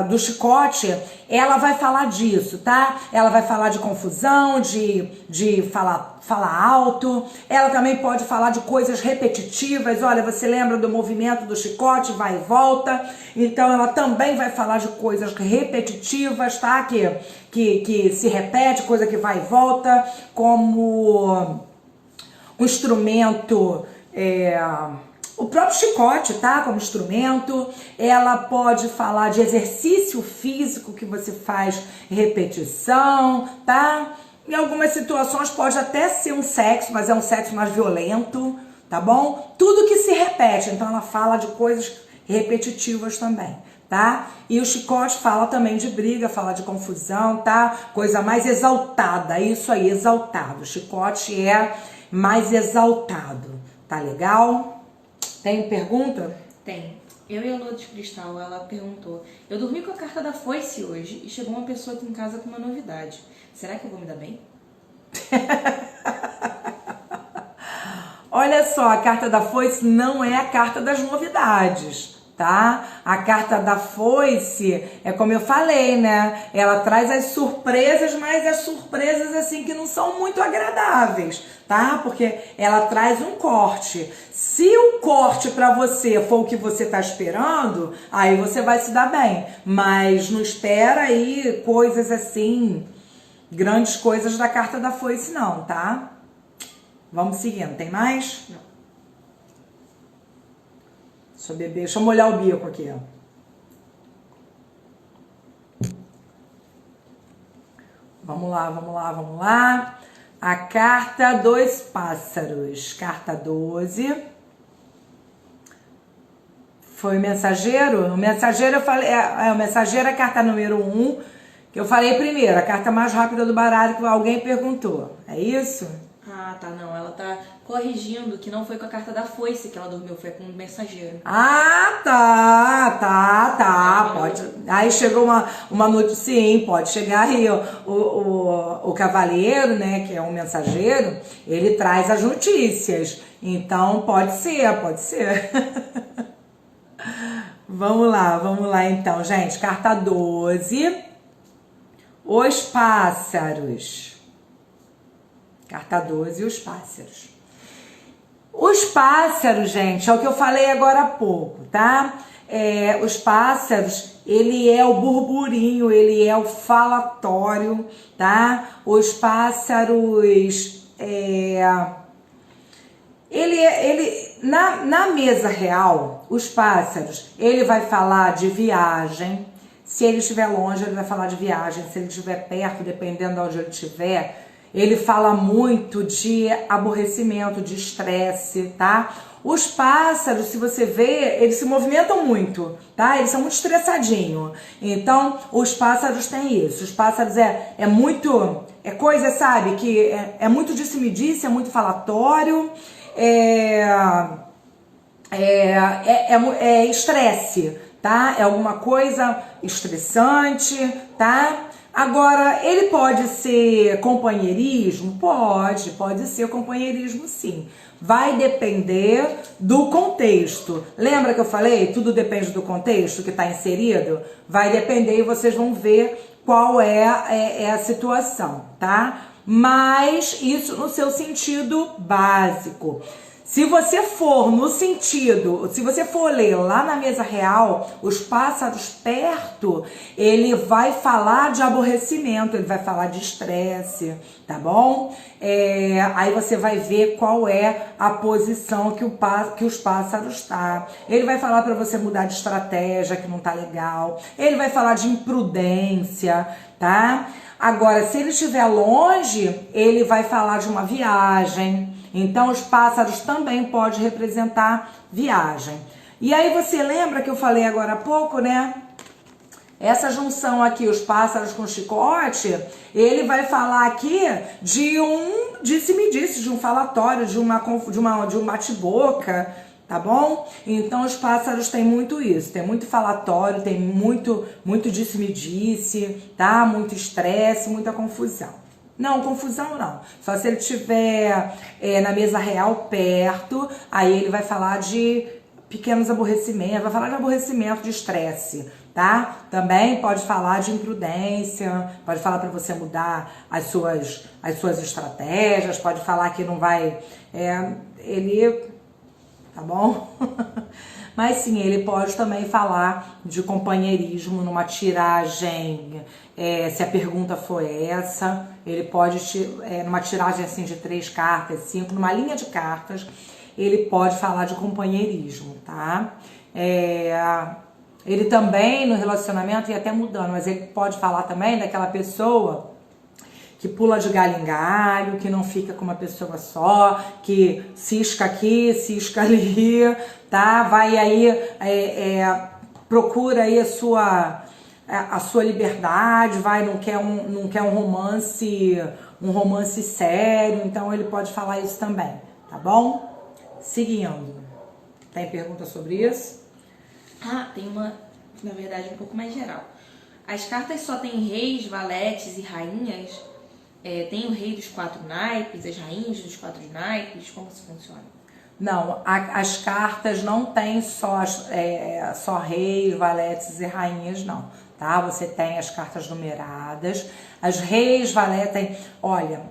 do chicote, ela vai falar disso, tá? Ela vai falar de confusão, de falar alto. Ela também pode falar de coisas repetitivas. Olha, você lembra do movimento do chicote, vai e volta. Então, ela também vai falar de coisas repetitivas, tá? Que se repete, coisa que vai e volta, como um instrumento... O próprio chicote, tá? Como instrumento. Ela pode falar de exercício físico que você faz repetição, tá? Em algumas situações pode até ser um sexo, mas é um sexo mais violento, tá bom? Tudo que se repete, então ela fala de coisas repetitivas também, tá? E o chicote fala também de briga, fala de confusão, tá? Coisa mais exaltada, isso aí, exaltado. O chicote é mais exaltado, tá legal? Tem pergunta? Tem. Eu e a Lua de Cristal, ela perguntou: eu dormi com a carta da foice hoje e chegou uma pessoa aqui em casa com uma novidade. Será que eu vou me dar bem? Olha só, a carta da foice não é a carta das novidades, tá? A carta da foice é como eu falei, né? Ela traz as surpresas, mas as surpresas assim que não são muito agradáveis, tá? Porque ela traz um corte. Se o corte pra você for o que você tá esperando, aí você vai se dar bem. Mas não espera aí coisas assim, grandes coisas da carta da foice não, tá? Vamos seguindo. Tem mais? Não. Deixa eu molhar o bico aqui, ó. Vamos lá, vamos lá, vamos lá. A carta dos pássaros. Carta 12. Foi o mensageiro? O mensageiro eu falei, o mensageiro é a carta número 1, que eu falei primeiro, a carta mais rápida do baralho que alguém perguntou. É isso? Ah, tá, não. Ela tá corrigindo que não foi com a carta da foice que ela dormiu, foi com o mensageiro. Ah, tá. Pode. Aí chegou uma notícia, sim, pode chegar aí o cavaleiro, né, que é um mensageiro, ele traz as notícias. Então pode ser. Vamos lá então, gente. Carta 12. Os pássaros. Carta 12, os pássaros. Os pássaros, gente, é o que eu falei agora há pouco, tá? Os pássaros, ele é o burburinho, ele é o falatório, tá? Os pássaros, na mesa real, os pássaros, ele vai falar de viagem. Se ele estiver longe, ele vai falar de viagem. Se ele estiver perto, dependendo de onde ele estiver, ele fala muito de aborrecimento, de estresse, tá? Os pássaros, se você vê, eles se movimentam muito, tá? Eles são muito estressadinhos. Então, os pássaros têm isso. Os pássaros é muito... É coisa, sabe? Que é muito disse-me-disse, é muito falatório, é estresse, tá? É alguma coisa estressante, tá? Agora, ele pode ser companheirismo? Pode ser companheirismo sim. Vai depender do contexto. Lembra que eu falei? Tudo depende do contexto que está inserido? Vai depender e vocês vão ver qual é a situação, tá? Mas isso no seu sentido básico. Se você for ler lá na mesa real, os pássaros perto, ele vai falar de aborrecimento, ele vai falar de estresse, tá bom? Aí você vai ver qual é a posição que os pássaros tá. Ele vai falar para você mudar de estratégia, que não tá legal. Ele vai falar de imprudência, tá? Agora, se ele estiver longe, ele vai falar de uma viagem. Então, os pássaros também podem representar viagem. E aí, você lembra que eu falei agora há pouco, né? Essa junção aqui, os pássaros com chicote, ele vai falar aqui de um disse-me-disse, de um falatório, de um bate-boca, tá bom? Então, os pássaros têm muito isso, tem muito falatório, tem muito disse-me-disse, tá? Muito estresse, muita confusão. Não, confusão não. Só se ele estiver na mesa real perto, aí ele vai falar de pequenos aborrecimentos, vai falar de aborrecimento, de estresse, tá? Também pode falar de imprudência, pode falar para você mudar as suas estratégias, pode falar que não vai... tá bom? Mas sim, ele pode também falar de companheirismo numa tiragem, se a pergunta for essa, ele pode, numa tiragem assim de 3 cartas, 5, numa linha de cartas, ele pode falar de companheirismo, tá? Ele também, no relacionamento, ia até mudando, mas ele pode falar também daquela pessoa que pula de galho em galho, que não fica com uma pessoa só, que cisca aqui, cisca ali, tá? Vai aí, procura aí a sua liberdade, não quer um romance sério, então ele pode falar isso também, tá bom? Seguindo. Tem pergunta sobre isso? Ah, tem uma, na verdade, um pouco mais geral. As cartas só tem reis, valetes e rainhas? Tem o rei dos 4 naipes, as rainhas dos 4 naipes, como isso funciona? Não, as cartas não tem só reis, valetes e rainhas, não, tá? Você tem as cartas numeradas, as reis, valetes, olha,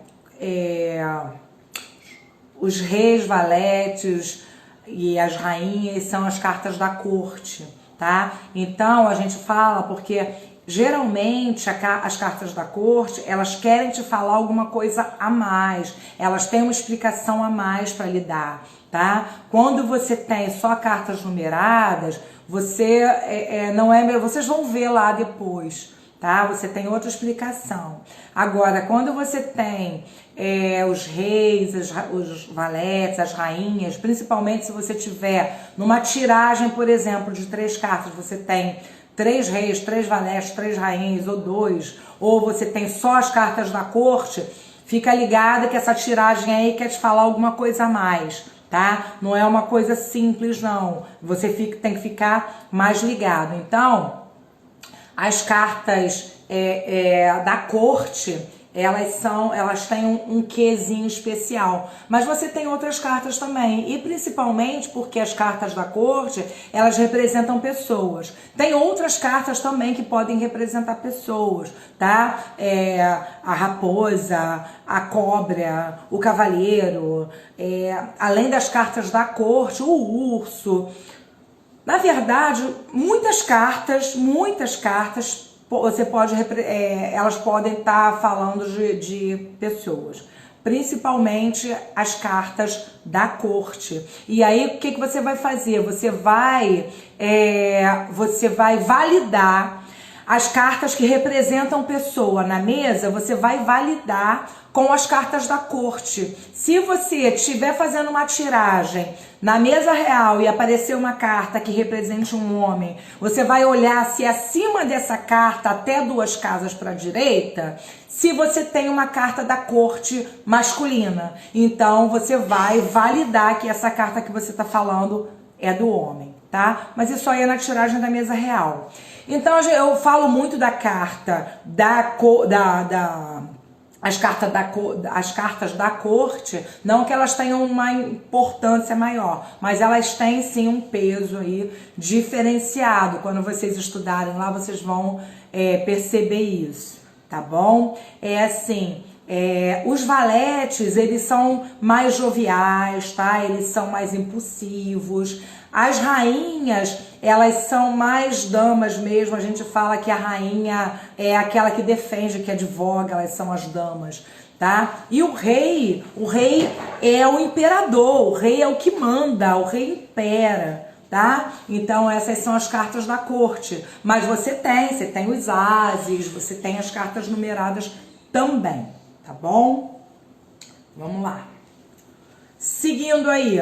os reis, valetes e as rainhas são as cartas da corte, tá? Então, a gente fala porque... Geralmente, as cartas da corte, elas querem te falar alguma coisa a mais, elas têm uma explicação a mais para lhe dar, tá? Quando você tem só cartas numeradas, vocês vão ver lá depois, tá? Você tem outra explicação. Agora, quando você tem os reis, os valetes, as rainhas, principalmente se você tiver numa tiragem, por exemplo, de 3 cartas, você tem 3 reis, 3 valetes, 3 rainhas ou 2, ou você tem só as cartas da corte, fica ligada que essa tiragem aí quer te falar alguma coisa a mais, tá? Não é uma coisa simples, não. Você tem que ficar mais ligado. Então, as cartas da corte, elas têm um quezinho especial, mas você tem outras cartas também, e principalmente porque as cartas da corte, elas representam pessoas. Tem outras cartas também que podem representar pessoas, tá? A raposa, a cobra, o cavaleiro, além das cartas da corte, o urso. Na verdade, muitas cartas, você pode, elas podem estar falando de pessoas, principalmente as cartas da corte. E aí, o que você vai fazer? Você vai validar as cartas que representam pessoa na mesa, você vai validar com as cartas da corte. Se você estiver fazendo uma tiragem na mesa real e aparecer uma carta que represente um homem, você vai olhar se acima dessa carta, até 2 casas para a direita, se você tem uma carta da corte masculina. Então você vai validar que essa carta que você está falando é do homem, tá? Mas isso aí é na tiragem da mesa real. Então eu falo muito da carta as cartas da corte, não que elas tenham uma importância maior, mas elas têm sim um peso aí diferenciado. Quando vocês estudarem lá, vocês vão perceber isso, tá bom? Os valetes, eles são mais joviais, tá? Eles são mais impulsivos. As rainhas, elas são mais damas mesmo. A gente fala que a rainha é aquela que defende, que advoga, elas são as damas, tá? E o rei é o imperador, o rei é o que manda, o rei impera, tá? Então essas são as cartas da corte. Mas você tem os ases, você tem as cartas numeradas também, tá bom? Vamos lá. Seguindo aí,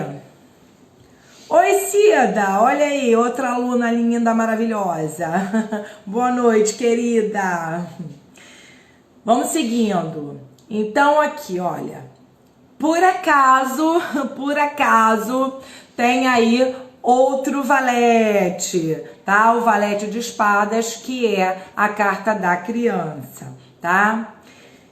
oi Cida, olha aí, outra aluna linda, maravilhosa. Boa noite, querida. Vamos seguindo. Então aqui, olha, por acaso, tem aí outro valete, tá? O valete de espadas, que é a carta da criança, tá?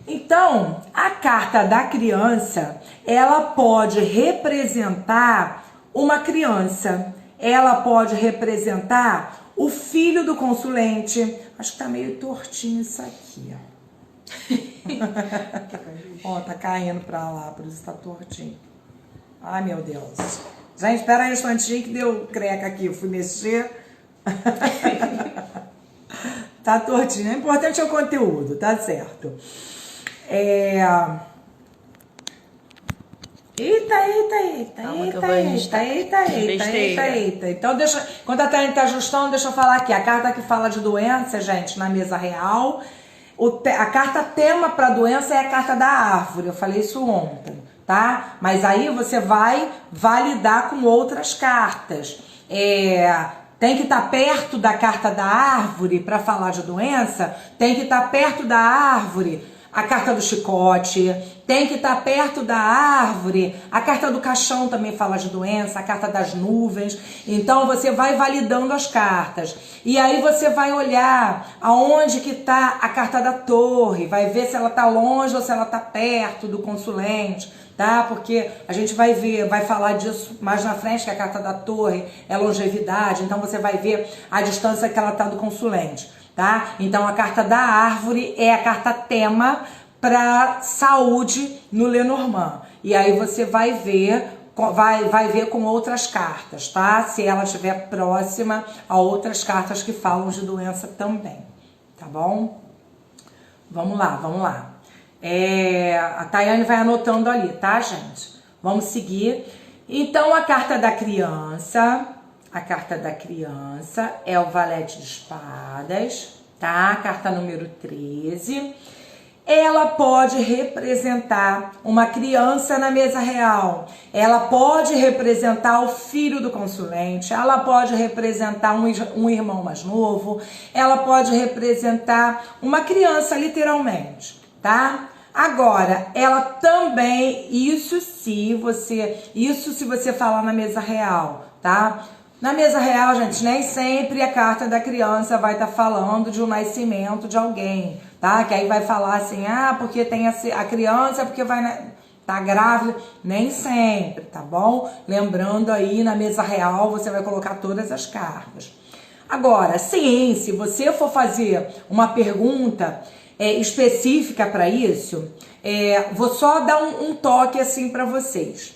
Então, a carta da criança, ela pode representar uma criança, ela pode representar o filho do consulente. Acho que tá meio tortinho isso aqui, ó. Ó, tá caindo pra lá, por isso tá tortinho. Ai, meu Deus. Gente, espera aí um instantinho que deu creca aqui, eu fui mexer. Tá tortinho. O importante é o conteúdo, tá certo. Eita. Então, enquanto a Tânia tá ajustando, deixa eu falar aqui. A carta que fala de doença, gente, na mesa real, a carta tema para doença é a carta da árvore. Eu falei isso ontem, tá? Mas aí você vai validar com outras cartas. Tem que estar perto da carta da árvore para falar de doença. Tem que estar perto da árvore a carta do chicote, tem que estar perto da árvore, a carta do caixão também fala de doença, a carta das nuvens. Então você vai validando as cartas. E aí você vai olhar aonde que está a carta da torre, vai ver se ela está longe ou se ela está perto do consulente, tá? Porque a gente vai ver, vai falar disso mais na frente, que a carta da torre é longevidade, então você vai ver a distância que ela está do consulente. Tá? Então a carta da árvore é a carta tema para saúde no Lenormand. E aí você vai ver com outras cartas, tá? Se ela estiver próxima a outras cartas que falam de doença também, tá bom? Vamos lá. A Tayane vai anotando ali, tá, gente? Vamos seguir. Então a carta da criança... A carta da criança é o valete de espadas, tá? Carta número 13. Ela pode representar uma criança na mesa real, ela pode representar o filho do consulente, ela pode representar um irmão mais novo, ela pode representar uma criança literalmente, tá? Agora, ela também, isso se você falar na mesa real, tá? Na mesa real, gente, nem sempre a carta da criança vai estar falando de um nascimento de alguém, tá? Que aí vai falar assim, porque tem a criança, porque tá grávida. Nem sempre, tá bom? Lembrando aí, na mesa real, você vai colocar todas as cartas. Agora, sim, se você for fazer uma pergunta específica para isso, vou só dar um toque assim para vocês.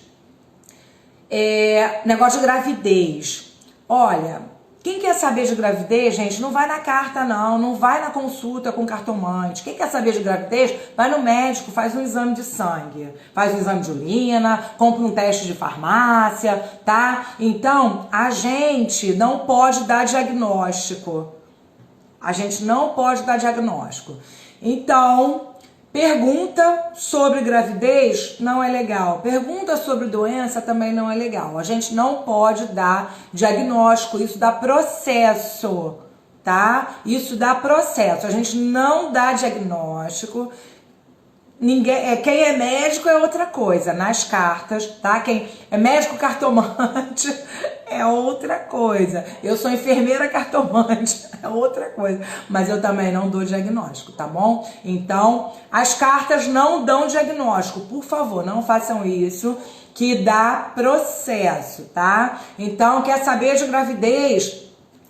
Negócio de gravidez. Olha, quem quer saber de gravidez, gente, não vai na carta não vai na consulta com cartomante. Quem quer saber de gravidez, vai no médico, faz um exame de sangue, faz um exame de urina, compra um teste de farmácia, tá? Então, a gente não pode dar diagnóstico. A gente não pode dar diagnóstico. Então, pergunta sobre gravidez não é legal. Pergunta sobre doença também não é legal. A gente não pode dar diagnóstico, isso dá processo, tá? Isso dá processo. A gente não dá diagnóstico. Quem é médico é outra coisa, nas cartas, tá? Quem é médico cartomante é outra coisa. Eu sou enfermeira cartomante, é outra coisa. Mas eu também não dou diagnóstico, tá bom? Então, as cartas não dão diagnóstico. Por favor, não façam isso, que dá processo, tá? Então, quer saber de gravidez?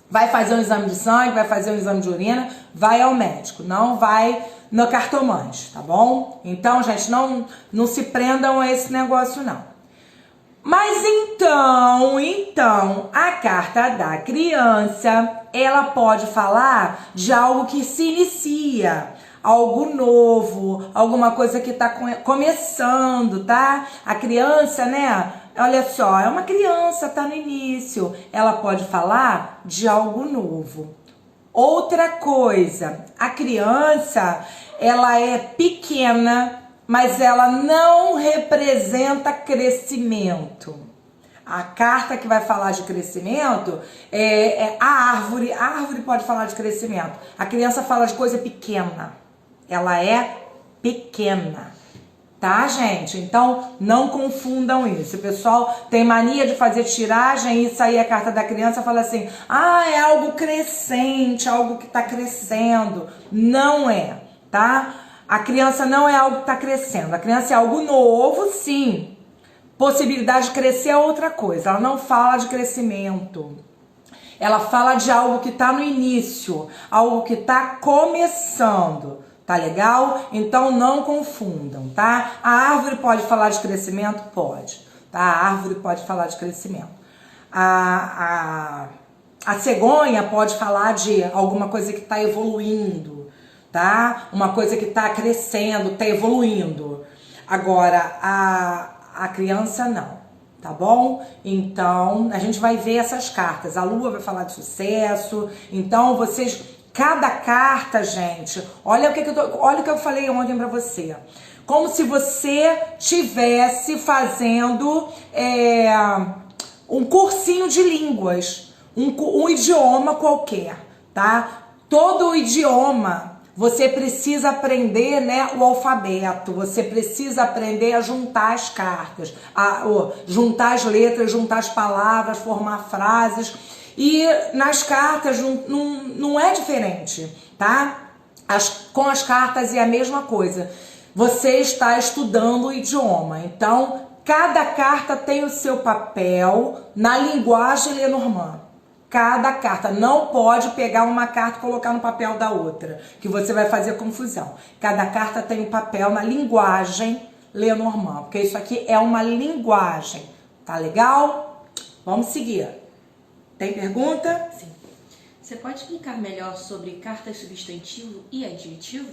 Vai fazer um exame de sangue, vai fazer um exame de urina, vai ao médico, não vai no cartomante, tá bom? Então, gente, não se prendam a esse negócio, não. Mas então, a carta da criança, ela pode falar de algo que se inicia, algo novo, alguma coisa que tá começando, tá? A criança, né? Olha só, é uma criança, tá no início. Ela pode falar de algo novo. Outra coisa, a criança, ela é pequena, mas ela não representa crescimento. A carta que vai falar de crescimento é a árvore. A árvore pode falar de crescimento. A criança fala de coisa pequena. Ela é pequena. Tá, gente? Então, não confundam isso. O pessoal tem mania de fazer tiragem e sair a carta da criança e fala assim, é algo crescente, algo que tá crescendo. Não é, tá? A criança não é algo que tá crescendo. A criança é algo novo, sim. Possibilidade de crescer é outra coisa. Ela não fala de crescimento. Ela fala de algo que tá no início, algo que tá começando. Tá legal? Então não confundam, tá? A árvore pode falar de crescimento? Pode. Tá? A árvore pode falar de crescimento. A cegonha pode falar de alguma coisa que tá evoluindo, tá? Uma coisa que tá crescendo, tá evoluindo. Agora, a criança não. Tá bom? Então, a gente vai ver essas cartas. A lua vai falar de sucesso. Então, vocês... Cada carta, gente, olha o que eu falei ontem pra você. Como se você tivesse fazendo um cursinho de línguas, um idioma qualquer, tá? Todo idioma você precisa aprender, né, o alfabeto, você precisa aprender a juntar as cartas, juntar as letras, juntar as palavras, formar frases. E nas cartas não é diferente, tá? Com as cartas é a mesma coisa. Você está estudando o idioma. Então, cada carta tem o seu papel na linguagem Lenormand. Cada carta. Não pode pegar uma carta e colocar no papel da outra, que você vai fazer confusão. Cada carta tem um papel na linguagem Lenormand, porque isso aqui é uma linguagem. Tá legal? Vamos seguir. Tem pergunta? Sim. Você pode explicar melhor sobre cartas substantivo e adjetivo?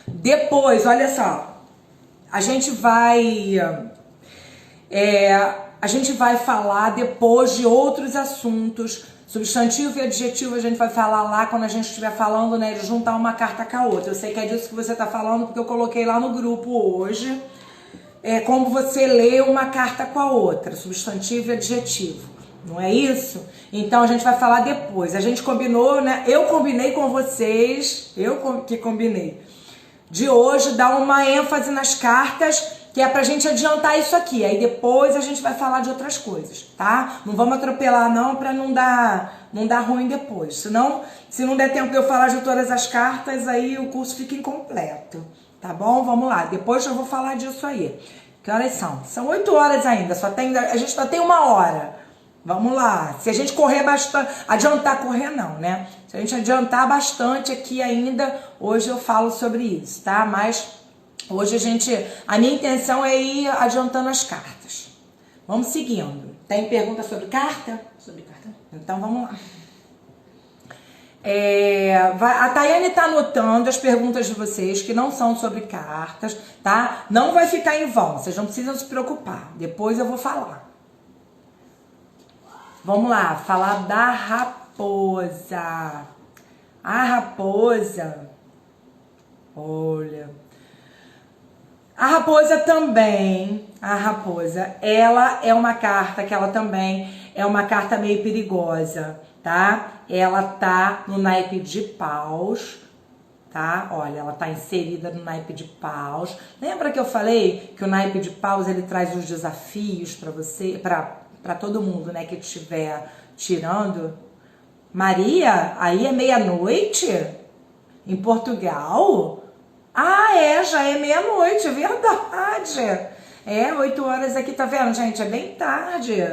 Depois, olha só, a gente vai falar depois de outros assuntos Substantivo e adjetivo a gente vai falar lá quando a gente estiver falando, né, de juntar uma carta com a outra. Eu sei que é disso que você tá falando porque eu coloquei lá no grupo hoje. Como você lê uma carta com a outra, substantivo e adjetivo. Não é isso? Então a gente vai falar depois. A gente combinou, né? Eu combinei com vocês, que combinei, de hoje dar uma ênfase nas cartas, que é pra gente adiantar isso aqui. Aí depois a gente vai falar de outras coisas, tá? Não vamos atropelar não, pra não dar ruim depois. Senão, se não der tempo de eu falar de todas as cartas, aí o curso fica incompleto. Tá bom? Vamos lá. Depois eu vou falar disso aí. Que horas são? São 8 horas ainda. A gente só tem 1 hora. Vamos lá. Se a gente correr bastante... Adiantar correr não, né? Se a gente adiantar bastante aqui ainda, hoje eu falo sobre isso, tá? Mas hoje a minha intenção é ir adiantando as cartas. Vamos seguindo. Tem pergunta sobre carta? Sobre carta. Então vamos lá. A Tayane tá anotando as perguntas de vocês que não são sobre cartas, tá? Não vai ficar em vão, vocês não precisam se preocupar. Depois eu vou falar. Vamos lá, falar da raposa. A raposa, olha, a raposa também, ela é uma carta que ela também é uma carta meio perigosa, tá? Ela tá no naipe de paus, tá? Olha, ela tá inserida no naipe de paus. Lembra que eu falei que o naipe de paus ele traz os desafios para você, para todo mundo, né, que estiver tirando? Maria, aí é meia-noite em Portugal? Ah, já é meia-noite, é verdade. 8 horas aqui, tá vendo, gente? É bem tarde.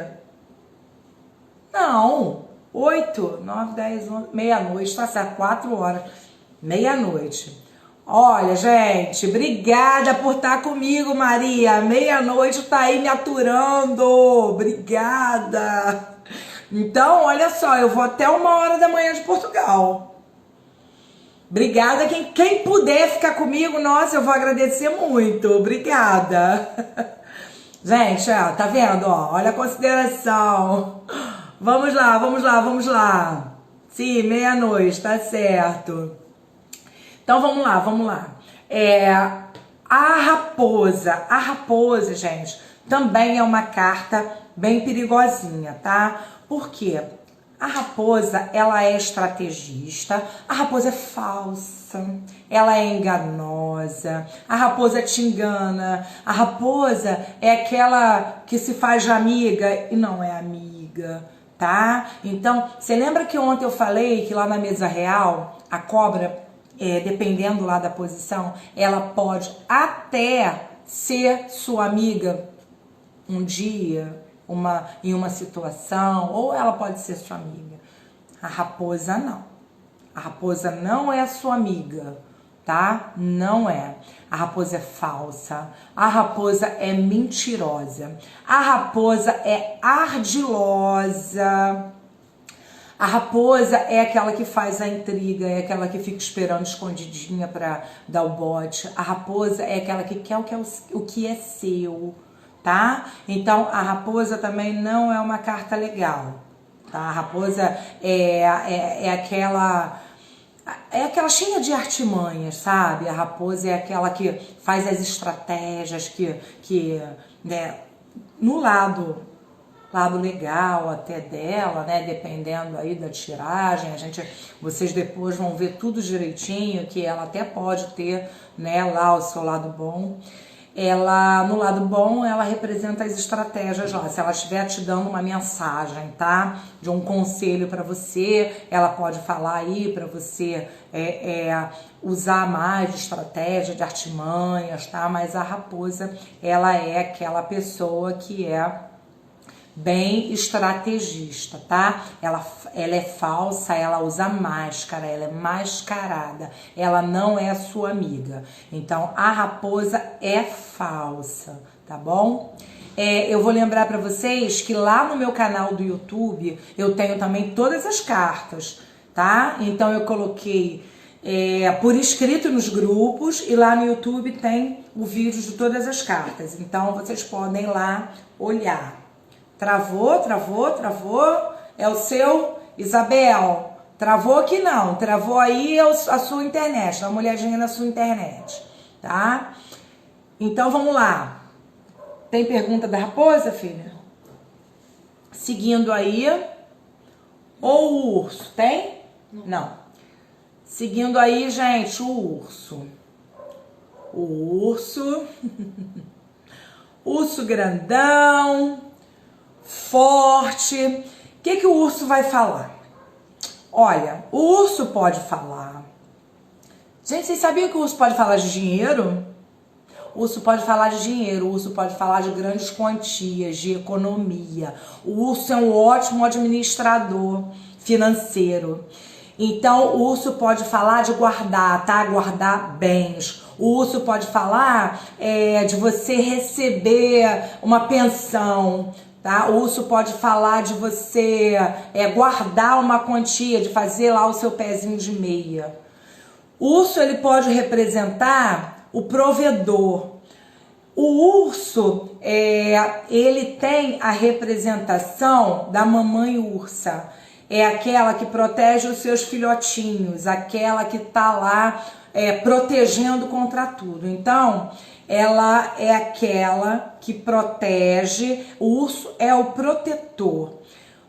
Não, 8, 9, 10, 11, meia-noite, tá certo, 4 horas, meia-noite. Olha, gente, obrigada por estar comigo, Maria. Meia-noite tá aí me aturando. Obrigada. Então, olha só, eu vou até 1 hora da manhã de Portugal. Obrigada. Quem puder ficar comigo, nossa, eu vou agradecer muito. Obrigada. Gente, tá vendo? Ó, olha a consideração. Vamos lá. Sim, meia-noite, tá certo. Então vamos lá. A raposa, gente, também é uma carta bem perigosinha, tá? Por quê? A raposa, ela é estrategista, a raposa é falsa, ela é enganosa, a raposa te engana, a raposa é aquela que se faz de amiga e não é amiga, tá? Então, você lembra que ontem eu falei que lá na mesa real, a cobra, dependendo lá da posição, ela pode até ser sua amiga um dia, em uma situação, ou ela pode ser sua amiga. A raposa não. A raposa não é sua amiga, tá? Não é. A raposa é falsa. A raposa é mentirosa. A raposa é ardilosa. A raposa é aquela que faz a intriga, é aquela que fica esperando escondidinha para dar o bote. A raposa é aquela que quer o que é seu, tá? Então, a raposa também não é uma carta legal, tá? A raposa é aquela cheia de artimanhas, sabe? A raposa é aquela que faz as estratégias, que né, no lado legal até dela, né, dependendo aí da tiragem, vocês depois vão ver tudo direitinho, que ela até pode ter, né, lá o seu lado bom. No lado bom, ela representa as estratégias lá. Se ela estiver te dando uma mensagem, tá? De um conselho para você, ela pode falar aí para você usar mais de estratégia, de artimanhas, tá? Mas a raposa, ela é aquela pessoa que é bem estrategista, tá? Ela é falsa, ela usa máscara, ela é mascarada, ela não é sua amiga. Então, a raposa é falsa, tá bom? Eu vou lembrar pra vocês que lá no meu canal do YouTube eu tenho também todas as cartas, tá? Então, eu coloquei por escrito nos grupos e lá no YouTube tem o vídeo de todas as cartas. Então, vocês podem lá olhar. Travou? É o seu Isabel, travou aqui não, travou aí a sua internet, dá uma olhadinha na sua internet, tá? Então vamos lá. Tem pergunta da raposa, filha? Seguindo aí. Ou o urso, tem? Não. Seguindo aí, gente, o urso. O urso. Urso grandão, forte. O que o urso vai falar? Olha, o urso pode falar. Gente, vocês sabiam que o urso pode falar de dinheiro? O urso pode falar de dinheiro, o urso pode falar de grandes quantias, de economia. O urso é um ótimo administrador financeiro. Então, o urso pode falar de guardar, tá? Guardar bens. O urso pode falar de você receber uma pensão, tá? O urso pode falar de você guardar uma quantia, de fazer lá o seu pezinho de meia. O urso, ele pode representar o provedor. O urso, ele tem a representação da mamãe ursa. É aquela que protege os seus filhotinhos, aquela que tá lá protegendo contra tudo. Então, ela é aquela que protege, o urso é o protetor.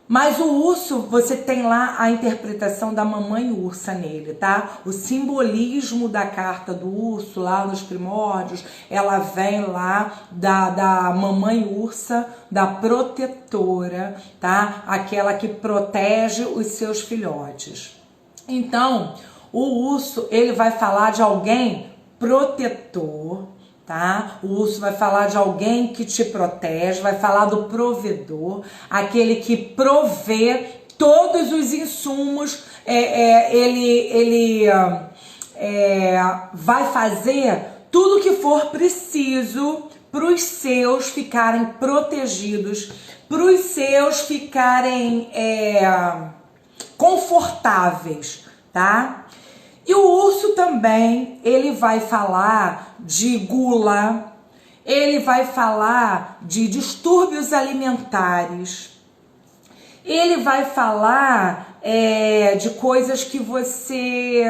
Mas o urso, você tem lá a interpretação da mamãe ursa nele, tá? O simbolismo da carta do urso lá nos primórdios, ela vem lá da mamãe ursa, da protetora, tá? Aquela que protege os seus filhotes. Então, o urso, ele vai falar de alguém protetor, tá? O urso vai falar de alguém que te protege, vai falar do provedor, aquele que provê todos os insumos, ele vai fazer tudo que for preciso para os seus ficarem protegidos, para os seus ficarem confortáveis, tá? E o urso também, ele vai falar de gula, ele vai falar de distúrbios alimentares, ele vai falar de coisas que você...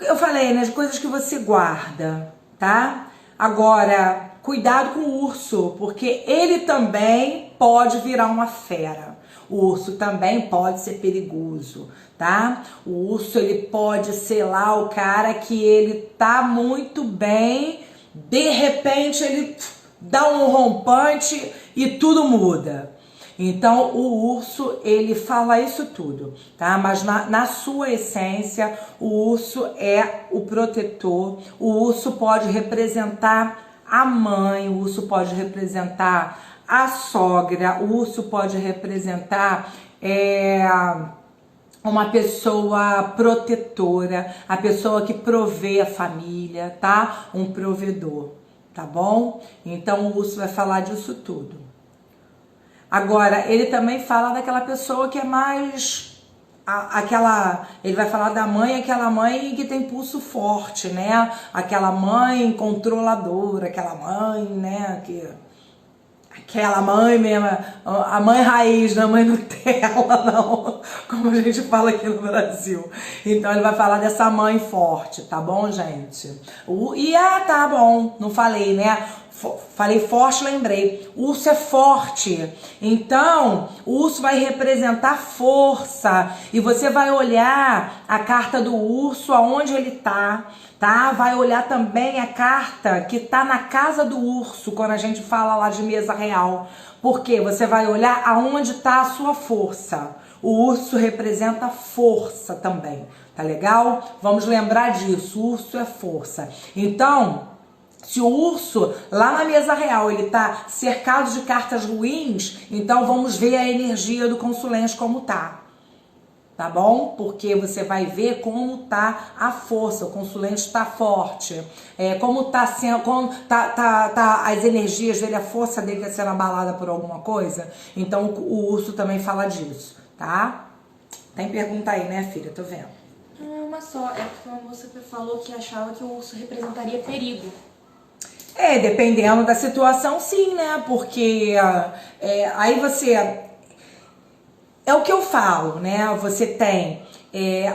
Eu falei, né? De coisas que você guarda, tá? Agora, cuidado com o urso, porque ele também pode virar uma fera. O urso também pode ser perigoso, tá? O urso, ele pode ser lá o cara que ele tá muito bem, de repente ele dá um rompante e tudo muda. Então, o urso, ele fala isso tudo, tá? Mas na sua essência, o urso é o protetor, o urso pode representar a mãe, o urso pode representar a sogra, o urso pode representar uma pessoa protetora, a pessoa que provê a família, tá? Um provedor, tá bom? Então, o urso vai falar disso tudo. Agora, ele também fala daquela pessoa que é mais... ele vai falar da mãe, aquela mãe que tem pulso forte, né? Aquela mãe controladora, aquela mãe, né? Aquela mãe mesmo, a mãe raiz, não a mãe Nutella, não, como a gente fala aqui no Brasil. Então ele vai falar dessa mãe forte, tá bom, gente? Tá bom, não falei, né? Falei forte, lembrei. O urso é forte, então o urso vai representar força. E você vai olhar a carta do urso, aonde ele tá? Vai olhar também a carta que tá na casa do urso, quando a gente fala lá de mesa real. Porque você vai olhar aonde tá a sua força. O urso representa força também, tá legal? Vamos lembrar disso, o urso é força. Então, se o urso, lá na mesa real, ele tá cercado de cartas ruins, então vamos ver a energia do consulente como tá. Tá bom? Porque você vai ver como tá a força, o consulente tá forte, como tá sendo, as energias dele, a força dele tá sendo abalada por alguma coisa. Então o urso também fala disso, tá? Tem pergunta aí, né, filha? Tô vendo. Uma só, porque você falou que achava que o urso representaria perigo. Dependendo da situação, sim, né? Porque aí você... é o que eu falo, né? Você tem,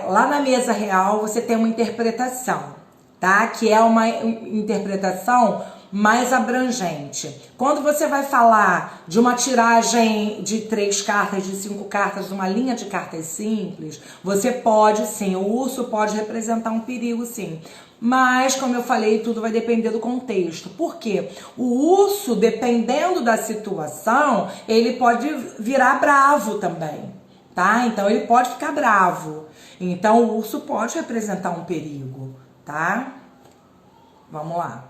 lá na mesa real, você tem uma interpretação, tá? Que é uma interpretação mais abrangente. Quando você vai falar de uma tiragem de 3 cartas, de 5 cartas, uma linha de cartas simples, você pode sim, o urso pode representar um perigo sim. Mas, como eu falei, tudo vai depender do contexto. Por quê? O urso, dependendo da situação, ele pode virar bravo também, tá? Então, ele pode ficar bravo. Então, o urso pode representar um perigo, tá? Vamos lá.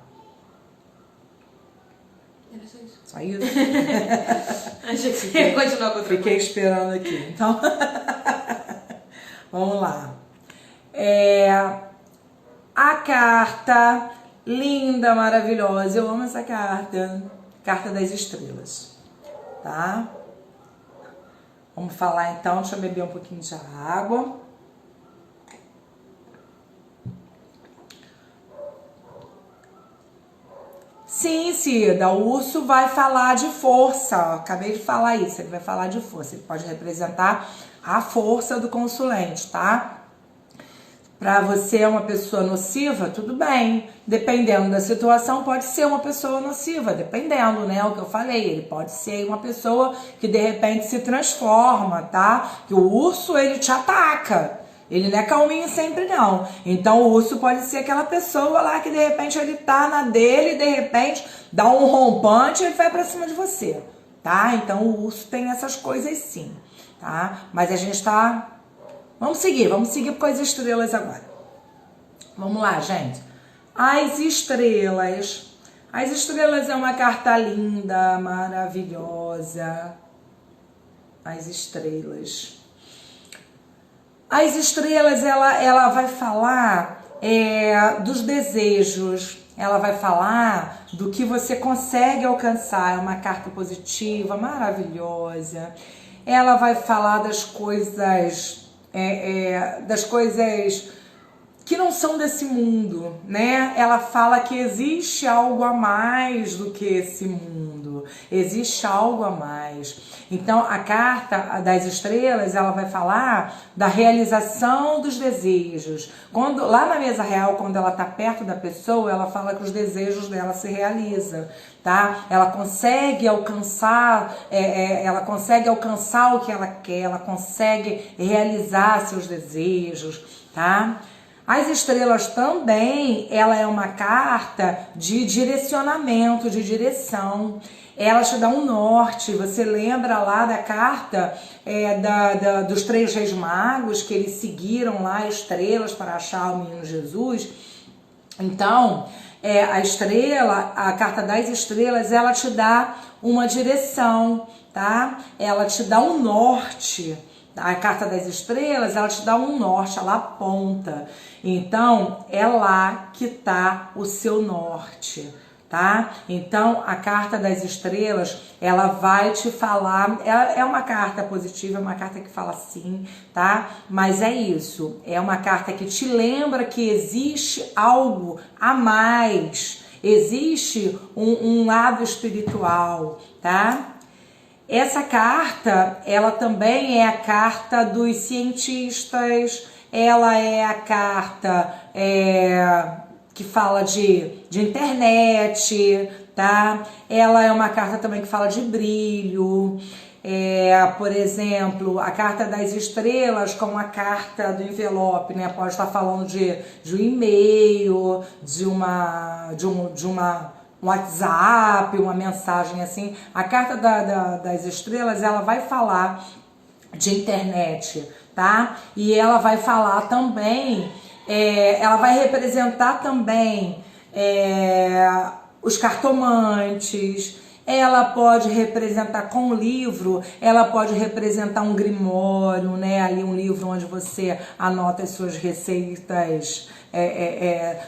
Era só isso. Só isso? Achei que você ia continuar com outra Fiquei esperando aqui. Então, vamos lá. A carta linda, maravilhosa. Eu amo essa carta. Carta das estrelas. Tá? Vamos falar então. Deixa eu beber um pouquinho de água. Sim, Cida, o urso vai falar de força. Acabei de falar isso. Ele vai falar de força. Ele pode representar a força do consulente, tá? Para você é uma pessoa nociva, tudo bem. Dependendo da situação, pode ser uma pessoa nociva. Dependendo, né? O que eu falei. Ele pode ser uma pessoa que de repente se transforma, tá? Que o urso, ele te ataca. Ele não é calminho sempre, não. Então, o urso pode ser aquela pessoa lá que de repente ele tá na dele e de repente dá um rompante e ele vai pra cima de você, tá? Então, o urso tem essas coisas sim, tá? Mas a gente tá... Vamos seguir com as estrelas agora. Vamos lá, gente. As estrelas. As estrelas é uma carta linda, maravilhosa. As estrelas. As estrelas, ela vai falar dos desejos. Ela vai falar do que você consegue alcançar. É uma carta positiva, maravilhosa. Ela vai falar das coisas... das coisas que não são desse mundo, né? Ela fala que existe algo a mais do que esse mundo, existe algo a mais. Então, a carta das estrelas, ela vai falar da realização dos desejos. Lá na mesa real, quando ela tá perto da pessoa, ela fala que os desejos dela se realizam, tá? Ela consegue alcançar o que ela quer, ela consegue realizar seus desejos, tá? As estrelas também, ela é uma carta de direcionamento, de direção. Ela te dá um norte. Você lembra lá da carta dos 3 reis magos, que eles seguiram lá estrelas para achar o menino Jesus? Então, a carta das estrelas, ela te dá uma direção, tá? Ela te dá um norte. A carta das estrelas, ela te dá um norte, ela aponta. Então, é lá que tá o seu norte, tá? Então, a carta das estrelas, ela vai te falar, é uma carta positiva, é uma carta que fala sim, tá? Mas é isso, é uma carta que te lembra que existe algo a mais, existe um lado espiritual, tá? Essa carta, ela também é a carta dos cientistas, ela é a carta que fala de internet, tá? Ela é uma carta também que fala de brilho, por exemplo, a carta das estrelas como a carta do envelope, né? Pode estar falando de um e-mail, de um WhatsApp, uma mensagem assim. A carta das estrelas, ela vai falar de internet, tá? E ela vai falar também, ela vai representar também os cartomantes. Ela pode representar com o livro, ela pode representar um grimório, né? Ali um livro onde você anota as suas receitas,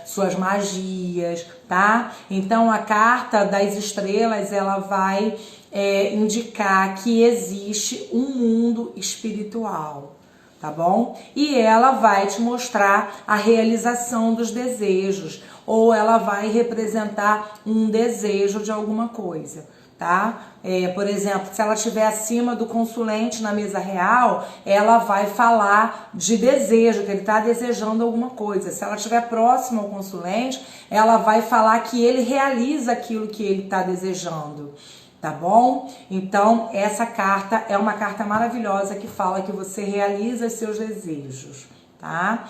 suas magias, tá? Então a carta das estrelas, ela vai indicar que existe um mundo espiritual, tá bom? E ela vai te mostrar a realização dos desejos, ou ela vai representar um desejo de alguma coisa, tá? Por exemplo, se ela estiver acima do consulente na mesa real, ela vai falar de desejo, que ele está desejando alguma coisa. Se ela estiver próxima ao consulente, ela vai falar que ele realiza aquilo que ele está desejando, tá bom? Então, essa carta é uma carta maravilhosa que fala que você realiza os seus desejos, tá?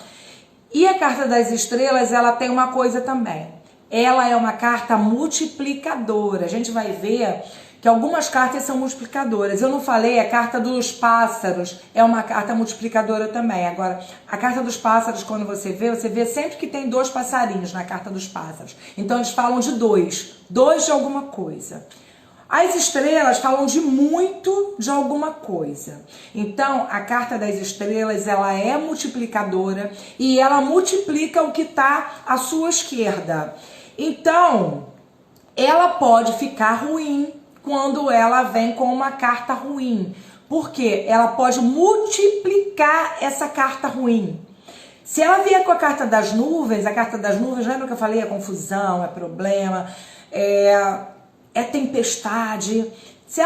E a carta das estrelas, ela tem uma coisa também. Ela é uma carta multiplicadora. A gente vai ver que algumas cartas são multiplicadoras. Eu não falei, a carta dos pássaros é uma carta multiplicadora também. Agora, a carta dos pássaros, quando você vê sempre que tem 2 passarinhos na carta dos pássaros. Então, eles falam de 2 de alguma coisa. As estrelas falam de muito de alguma coisa. Então, a carta das estrelas, ela é multiplicadora e ela multiplica o que está à sua esquerda. Então, ela pode ficar ruim quando ela vem com uma carta ruim. Porque ela pode multiplicar essa carta ruim. Se ela vier com a carta das nuvens, lembra que eu falei? É confusão, é problema, é tempestade. Se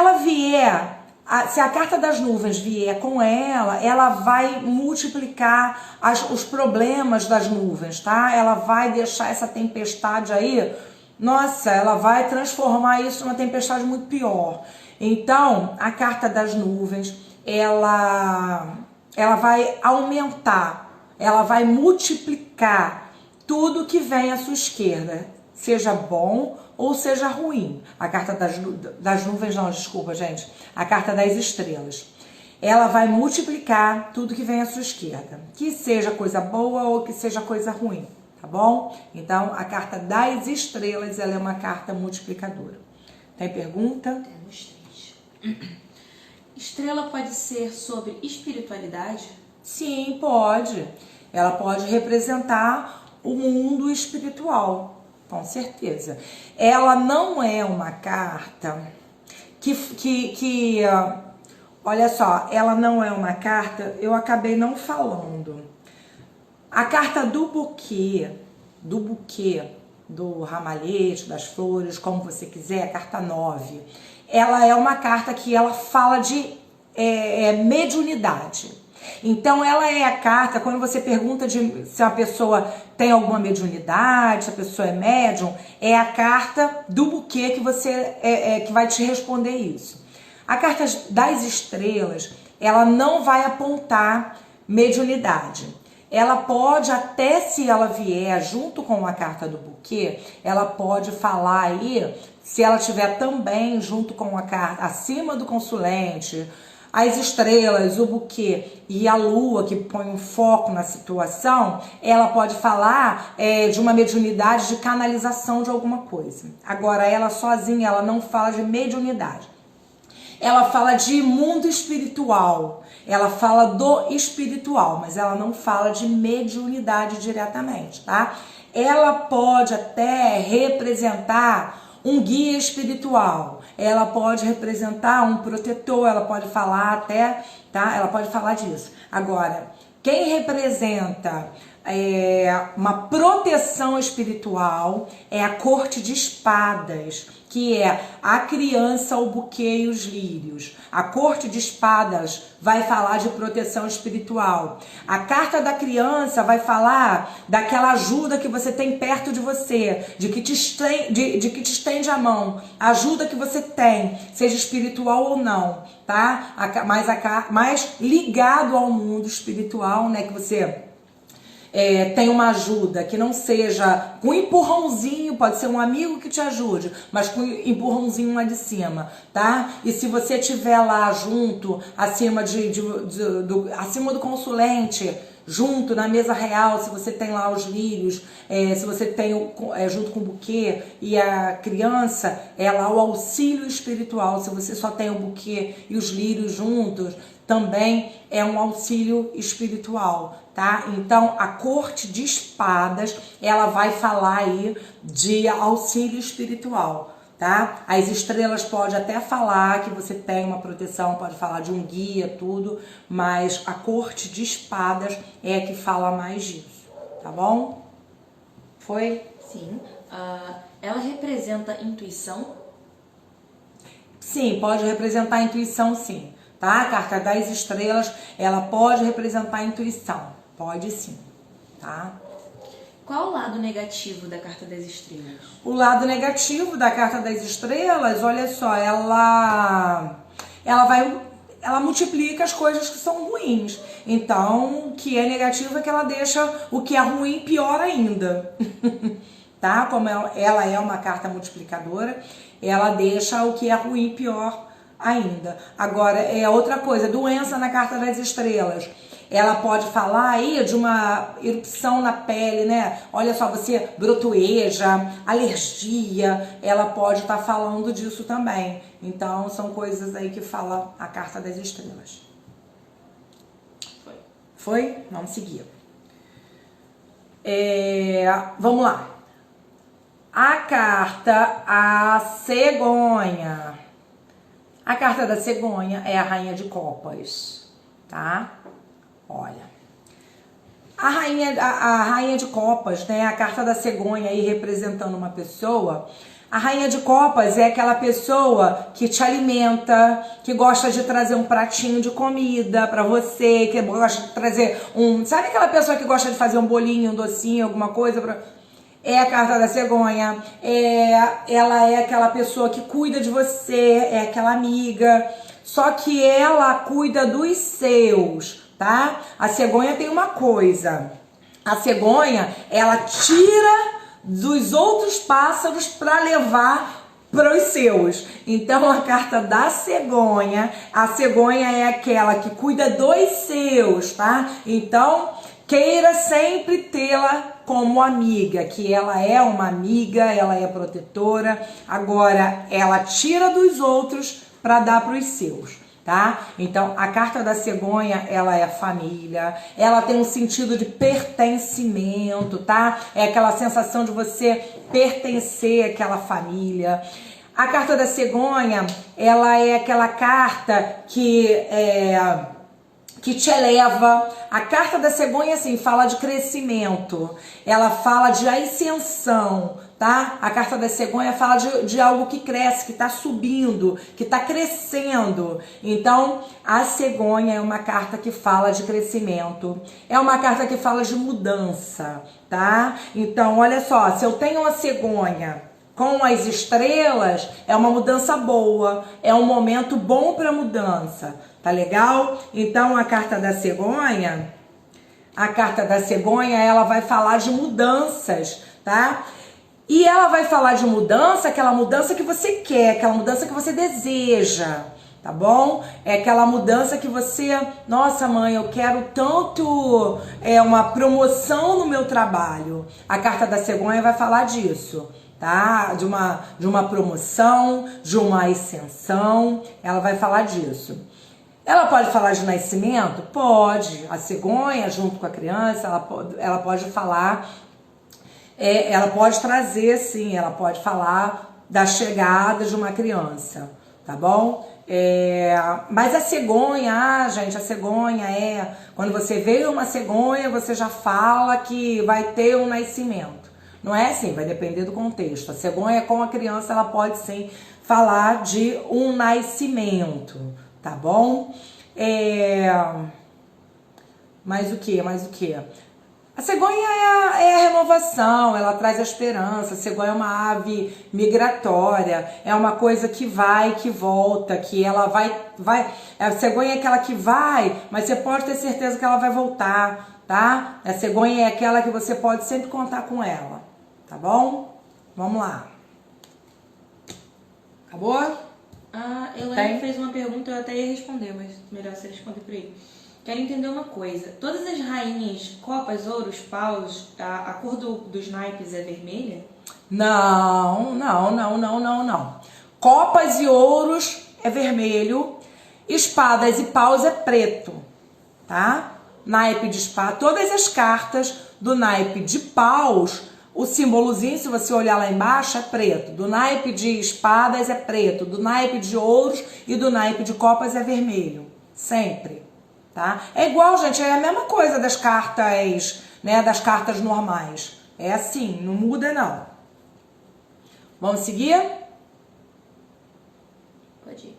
a carta das nuvens vier com ela vai multiplicar os problemas das nuvens, tá? Ela vai deixar essa tempestade aí, nossa, ela vai transformar isso numa tempestade muito pior. Então, a carta das nuvens, ela vai aumentar, ela vai multiplicar tudo que vem à sua esquerda, seja bom ou seja ruim. A carta das nuvens, não, desculpa, gente. A carta das estrelas. Ela vai multiplicar tudo que vem à sua esquerda. Que seja coisa boa ou que seja coisa ruim, tá bom? Então, a carta das estrelas, ela é uma carta multiplicadora. Tem pergunta? Temos 3. Estrela pode ser sobre espiritualidade? Sim, pode. Ela pode representar o mundo espiritual. Com certeza. Ela não é uma carta olha só, ela não é uma carta, eu acabei não falando. A carta do buquê, do ramalhete, das flores, como você quiser, a carta 9. Ela é uma carta que ela fala de mediunidade. Então, ela é a carta, quando você pergunta se a pessoa tem alguma mediunidade, se a pessoa é médium, é a carta do buquê que vai te responder isso. A carta das estrelas, ela não vai apontar mediunidade. Ela pode, até se ela vier junto com a carta do buquê, ela pode falar aí, se ela tiver também junto com a carta acima do consulente, as estrelas, o buquê e a lua, que põe um foco na situação, ela pode falar de uma mediunidade de canalização de alguma coisa. Agora, ela sozinha, ela não fala de mediunidade. Ela fala de mundo espiritual, ela fala do espiritual, mas ela não fala de mediunidade diretamente, tá? Ela pode até representar um guia espiritual, ela pode representar um protetor, ela pode falar até, tá? Ela pode falar disso. Agora, quem representa uma proteção espiritual é a corte de espadas, que é a criança, o buquê e os lírios. A corte de espadas vai falar de proteção espiritual. A carta da criança vai falar daquela ajuda que você tem perto de você, de que te estende a mão, a ajuda que você tem, seja espiritual ou não, tá? Mais ligado ao mundo espiritual, né, que você tem uma ajuda, que não seja com empurrãozinho, pode ser um amigo que te ajude, mas com empurrãozinho lá de cima, tá? E se você estiver lá junto, acima do consulente, junto na mesa real, se você tem lá os lírios, se você tem junto com o buquê e a criança, é lá o auxílio espiritual. Se você só tem o buquê e os lírios juntos, também é um auxílio espiritual, tá? Então, a corte de espadas, ela vai falar aí de auxílio espiritual, tá? As estrelas pode até falar que você tem uma proteção, pode falar de um guia, tudo, mas a corte de espadas é a que fala mais disso, tá bom? Foi? Sim. Ela representa intuição? Sim, pode representar a intuição, sim, tá? A carta das estrelas, ela pode representar a intuição, pode sim, tá? Qual o lado negativo da carta das estrelas? O lado negativo da carta das estrelas, olha só, ela multiplica as coisas que são ruins. Então, o que é negativo é que ela deixa o que é ruim pior ainda. Tá? Como ela é uma carta multiplicadora, ela deixa o que é ruim pior ainda. Agora, é outra coisa, doença na carta das estrelas. Ela pode falar aí de uma erupção na pele, né? Olha só, você brotoeja, alergia, ela pode estar falando disso também. Então, são coisas aí que fala a carta das estrelas. Foi? Vamos seguir. Vamos lá. A carta a cegonha. A carta da cegonha é a rainha de copas, tá? Olha, a rainha de copas, né? A carta da cegonha aí representando uma pessoa. A rainha de copas é aquela pessoa que te alimenta, que gosta de trazer um pratinho de comida pra você, que gosta de trazer sabe aquela pessoa que gosta de fazer um bolinho, um docinho, alguma coisa pra... É a carta da cegonha, ela é aquela pessoa que cuida de você, é aquela amiga, só que ela cuida dos seus, tá? A cegonha tem uma coisa, a cegonha, ela tira dos outros pássaros para levar para os seus. Então a carta da cegonha, a cegonha é aquela que cuida dos seus, tá? Então queira sempre tê-la como amiga, que ela é uma amiga, ela é protetora, agora ela tira dos outros para dar para os seus, tá? Então a carta da cegonha, ela é família, ela tem um sentido de pertencimento, tá? É aquela sensação de você pertencer àquela família. A carta da cegonha, ela é aquela carta que te eleva. A carta da cegonha, assim, fala de crescimento, ela fala de ascensão, tá? A carta da cegonha fala de algo que cresce, que tá subindo, que tá crescendo. Então, a cegonha é uma carta que fala de crescimento, é uma carta que fala de mudança, tá? Então, olha só, se eu tenho uma cegonha com as estrelas, é uma mudança boa, é um momento bom para mudança, tá legal? Então a carta da cegonha, ela vai falar de mudanças, tá? E ela vai falar de mudança, aquela mudança que você quer, aquela mudança que você deseja, tá bom? É aquela mudança que você, nossa mãe, eu quero tanto uma promoção no meu trabalho. A carta da cegonha vai falar disso, tá? De uma promoção, de uma ascensão, ela vai falar disso. Ela pode falar de nascimento? Pode. A cegonha, junto com a criança, ela pode falar, ela pode trazer, sim, ela pode falar da chegada de uma criança, tá bom? Mas a cegonha, gente, a cegonha quando você vê uma cegonha, você já fala que vai ter um nascimento. Não é assim, vai depender do contexto. A cegonha com a criança, ela pode sim falar de um nascimento, tá bom? Mais o que? A cegonha é a renovação, ela traz a esperança. A cegonha é uma ave migratória, é uma coisa que vai, que volta, que ela vai. A cegonha é aquela que vai, mas você pode ter certeza que ela vai voltar, tá? A cegonha é aquela que você pode sempre contar com ela, tá bom? Vamos lá. Acabou? A Elaine fez uma pergunta, eu até ia responder, mas melhor você responder por aí. Quero entender uma coisa. Todas as rainhas, copas, ouros, paus, a cor dos naipes é vermelha? Não. Copas e ouros é vermelho, espadas e paus é preto, tá? Naipe de espada, todas as cartas do naipe de paus, o símbolozinho, se você olhar lá embaixo, é preto. Do naipe de espadas é preto, do naipe de ouros e do naipe de copas é vermelho, sempre, tá? É igual, gente, é a mesma coisa das cartas, né, das cartas normais. É assim, não muda não. Vamos seguir? Pode ir.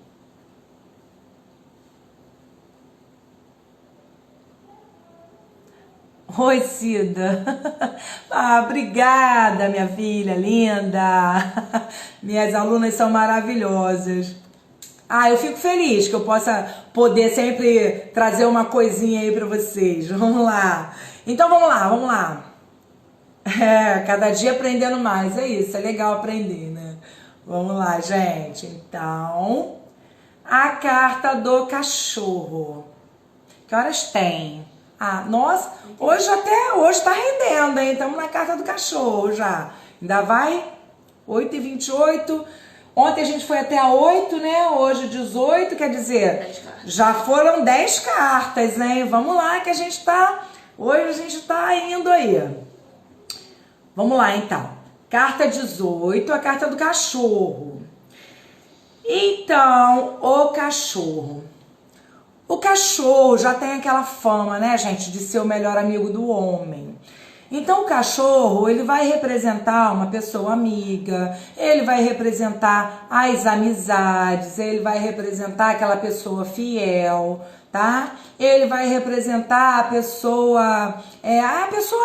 Oi, Cida. Ah, obrigada, minha filha linda. Minhas alunas são maravilhosas. Ah, eu fico feliz que eu possa poder sempre trazer uma coisinha aí pra vocês. Vamos lá. Então vamos lá, vamos lá. Cada dia aprendendo mais, é isso, é legal aprender, né? Vamos lá, gente. Então, a carta do cachorro. Que horas tem? Ah, nossa, hoje tá rendendo, hein? Estamos na carta do cachorro já. Ainda vai 8h28. Ontem a gente foi até a 8, né? Hoje 18, quer dizer, já foram 10 cartas, né? Vamos lá que hoje a gente tá indo aí. Vamos lá, então. Carta 18, a carta do cachorro. Então, o cachorro. O cachorro já tem aquela fama, né, gente, de ser o melhor amigo do homem. Então, o cachorro, ele vai representar uma pessoa amiga, ele vai representar as amizades, ele vai representar aquela pessoa fiel, tá? Ele vai representar a pessoa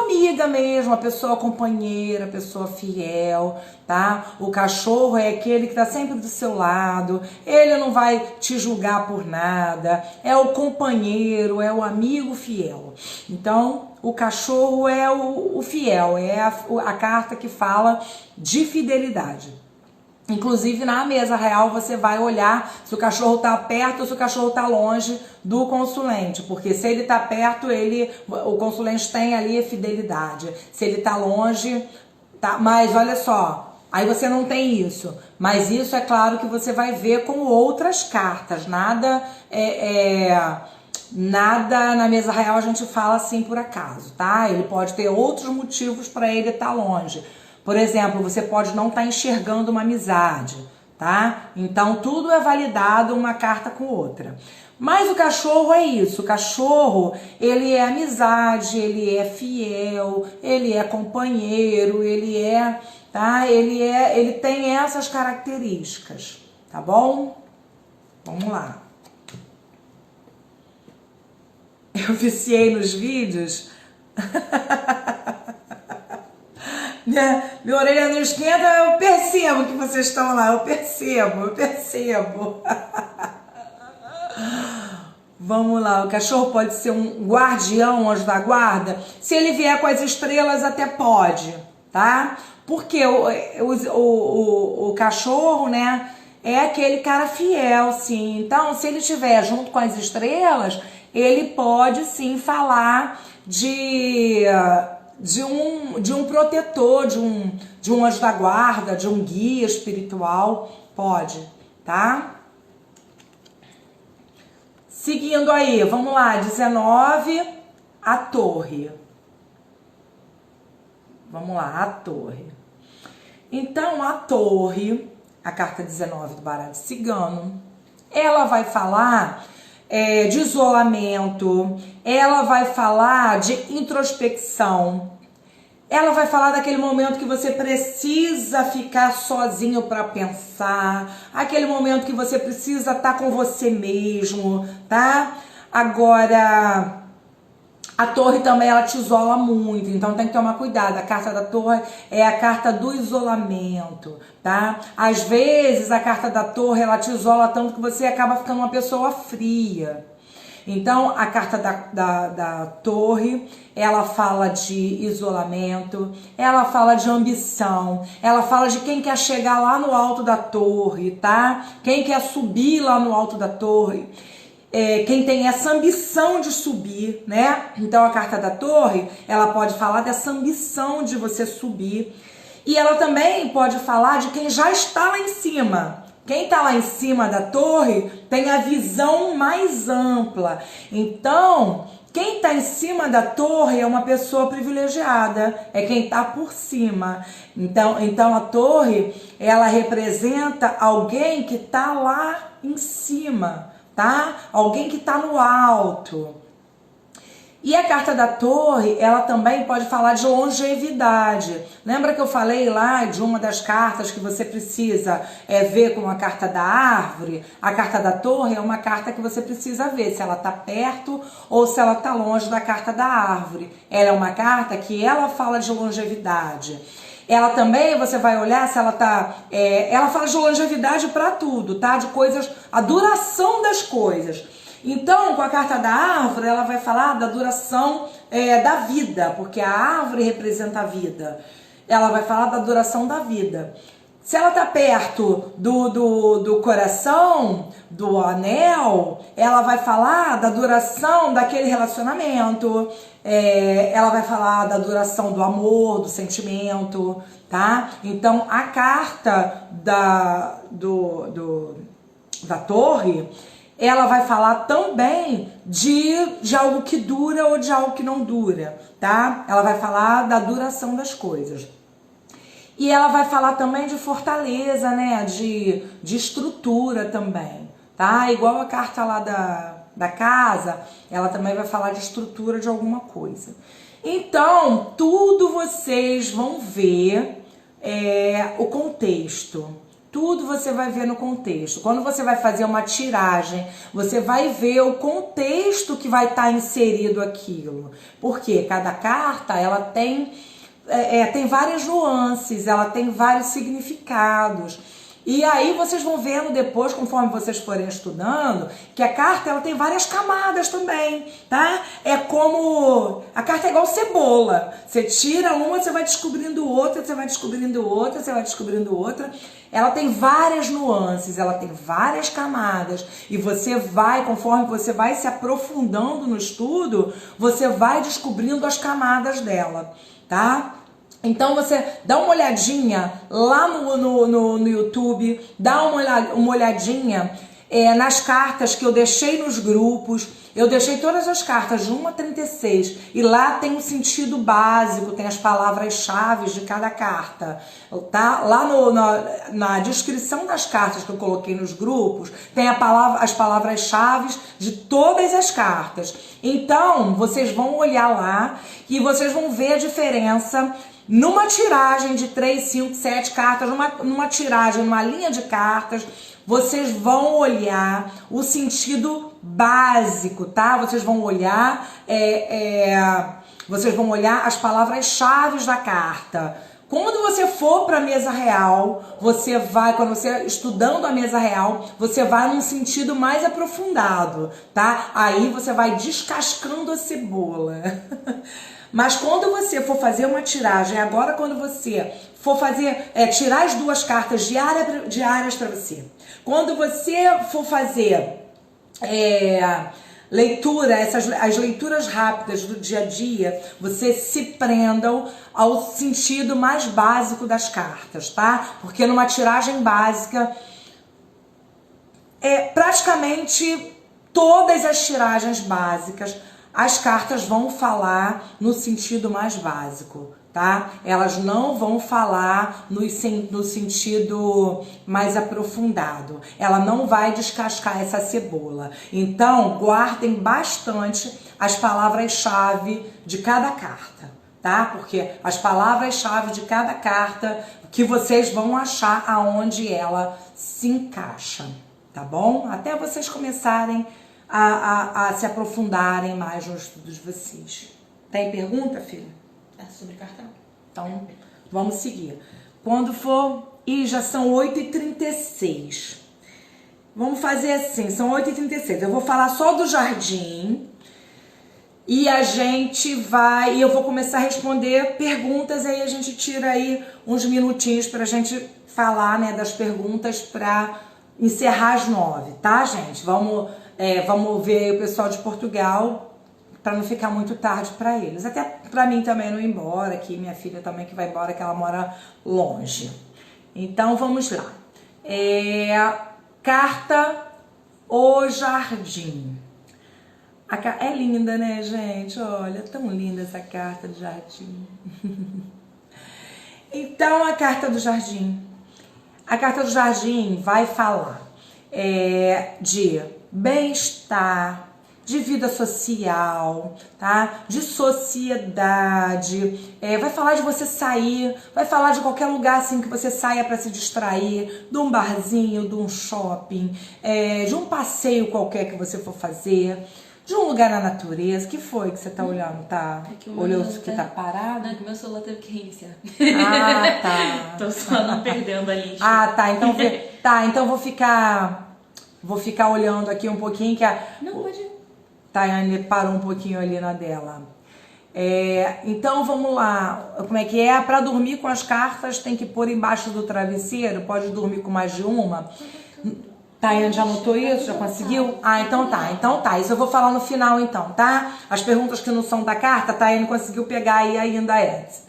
amiga mesmo, a pessoa companheira, a pessoa fiel, tá? O cachorro é aquele que tá sempre do seu lado, ele não vai te julgar por nada, é o companheiro, é o amigo fiel. Então, o cachorro é o fiel, é a carta que fala de fidelidade. Inclusive, na mesa real, você vai olhar se o cachorro está perto ou se o cachorro está longe do consulente. Porque se ele está perto, o consulente tem ali a fidelidade. Se ele está longe, tá. Mas olha só, aí você não tem isso. Mas isso é claro que você vai ver com outras cartas. Nada na mesa real a gente fala assim por acaso, tá? Ele pode ter outros motivos para ele estar longe. Por exemplo, você pode não estar enxergando uma amizade, tá? Então, tudo é validado uma carta com outra. Mas o cachorro é isso. O cachorro, ele é amizade, ele é fiel, ele é companheiro, tá? Ele tem essas características, tá bom? Vamos lá. Eu viciei nos vídeos. Minha orelha não esquenta, eu percebo que vocês estão lá, eu percebo. Vamos lá, o cachorro pode ser um guardião, anjo da guarda. Se ele vier com as estrelas, até pode, tá? Porque o cachorro, né, é aquele cara fiel, sim. Então, se ele estiver junto com as estrelas, ele pode, sim, falar de um protetor, de um anjo da guarda, de um guia espiritual, pode, tá? Seguindo aí, vamos lá, 19, a torre. Vamos lá, a torre. Então, a torre, a carta 19 do baralho cigano, ela vai falar de isolamento, ela vai falar de introspecção, ela vai falar daquele momento que você precisa ficar sozinho para pensar, aquele momento que você precisa estar com você mesmo, tá? Agora, a torre também, ela te isola muito, então tem que tomar cuidado. A carta da torre é a carta do isolamento, tá? Às vezes a carta da torre, ela te isola tanto que você acaba ficando uma pessoa fria. Então, a carta da torre, ela fala de isolamento, ela fala de ambição, ela fala de quem quer chegar lá no alto da torre, tá? Quem quer subir lá no alto da torre. Quem tem essa ambição de subir, né? Então, a carta da torre, ela pode falar dessa ambição de você subir. E ela também pode falar de quem já está lá em cima. Quem está lá em cima da torre tem a visão mais ampla. Então, quem está em cima da torre é uma pessoa privilegiada, é quem está por cima. Então, a torre, ela representa alguém que está lá em cima, tá? Alguém que está no alto. E a carta da torre, ela também pode falar de longevidade. Lembra que eu falei lá de uma das cartas que você precisa ver com a carta da árvore? A carta da torre é uma carta que você precisa ver se ela está perto ou se ela está longe da carta da árvore. Ela é uma carta que ela fala de longevidade. Ela também, você vai olhar se ela tá... ela fala de longevidade para tudo, tá? De coisas, a duração das coisas. Então, com a carta da árvore, ela vai falar da duração da vida, porque a árvore representa a vida. Ela vai falar da duração da vida. Se ela está perto do coração, do anel, ela vai falar da duração daquele relacionamento, ela vai falar da duração do amor, do sentimento, tá? Então, a carta da torre, ela vai falar também de algo que dura ou de algo que não dura, tá? Ela vai falar da duração das coisas. E ela vai falar também de fortaleza, né? De estrutura também, tá? Igual a carta lá da casa, ela também vai falar de estrutura de alguma coisa. Então, tudo vocês vão ver o contexto. Tudo você vai ver no contexto. Quando você vai fazer uma tiragem, você vai ver o contexto que vai estar inserido aquilo. Porque cada carta, ela tem várias nuances, ela tem vários significados. E aí vocês vão vendo depois, conforme vocês forem estudando, que a carta ela tem várias camadas também, tá? É como... A carta é igual cebola. Você tira uma, você vai descobrindo outra, você vai descobrindo outra, você vai descobrindo outra. Ela tem várias nuances, ela tem várias camadas. E você vai, conforme você vai se aprofundando no estudo, você vai descobrindo as camadas dela, tá? Então você dá uma olhadinha lá no YouTube, dá uma olhadinha nas cartas que eu deixei nos grupos. Eu deixei todas as cartas de 1 a 36 e lá tem um sentido básico, tem as palavras-chave de cada carta, tá? Lá na descrição das cartas que eu coloquei nos grupos, tem as palavras-chave de todas as cartas. Então, vocês vão olhar lá e vocês vão ver a diferença numa tiragem de 3, 5, 7 cartas, numa tiragem, numa linha de cartas. Vocês vão olhar o sentido básico, tá? Vocês vão olhar as palavras-chave da carta. Quando você for para a mesa real, quando você estudando a mesa real, você vai num sentido mais aprofundado, tá? Aí você vai descascando a cebola. Mas quando você for fazer uma tiragem, agora quando você for fazer, tirar as 2 cartas diárias para você, quando você for fazer leitura, as leituras rápidas do dia a dia, você se prendam ao sentido mais básico das cartas, tá? Porque numa tiragem básica, praticamente todas as tiragens básicas, as cartas vão falar no sentido mais básico, tá? Elas não vão falar no sentido mais aprofundado. Ela não vai descascar essa cebola. Então, guardem bastante as palavras-chave de cada carta, tá? Porque as palavras-chave de cada carta que vocês vão achar aonde ela se encaixa, tá bom? Até vocês começarem a se aprofundarem mais no estudo de vocês. Tem pergunta, filha? Sobre carta não. Então, vamos seguir. Quando for... Ih, já são 8h36. Vamos fazer assim, são 8h36. Eu vou falar só do jardim e a gente vai... E eu vou começar a responder perguntas, aí a gente tira aí uns minutinhos pra gente falar, né, das perguntas pra encerrar às 9, tá, gente? Vamos ver aí o pessoal de Portugal, para não ficar muito tarde para eles. Até para mim também não ir embora, aqui minha filha também que vai embora, que ela mora longe. Então vamos lá. Carta O Jardim. É linda, né, gente? Olha, tão linda essa carta do jardim. Então, a carta do jardim. A carta do jardim vai falar de bem-estar, de vida social, tá? De sociedade, vai falar de você sair, vai falar de qualquer lugar assim que você saia para se distrair, de um barzinho, de um shopping, de um passeio qualquer que você for fazer, de um lugar na natureza. Que foi que você tá olhando, tá? Olhou que tá parado? Não, que meu celular teve que reiniciar. Ah, tá. Tô só não perdendo a lista. Ah, tá. Então vou ficar olhando aqui um pouquinho que Não, pode ir. Tayane parou um pouquinho ali na dela. Então vamos lá. Como é que é? Para dormir com as cartas tem que pôr embaixo do travesseiro? Pode dormir com mais de uma? Tayane já anotou isso? Já conseguiu? Então tá. Isso eu vou falar no final então, tá? As perguntas que não são da carta, a Tayane conseguiu pegar aí ainda antes.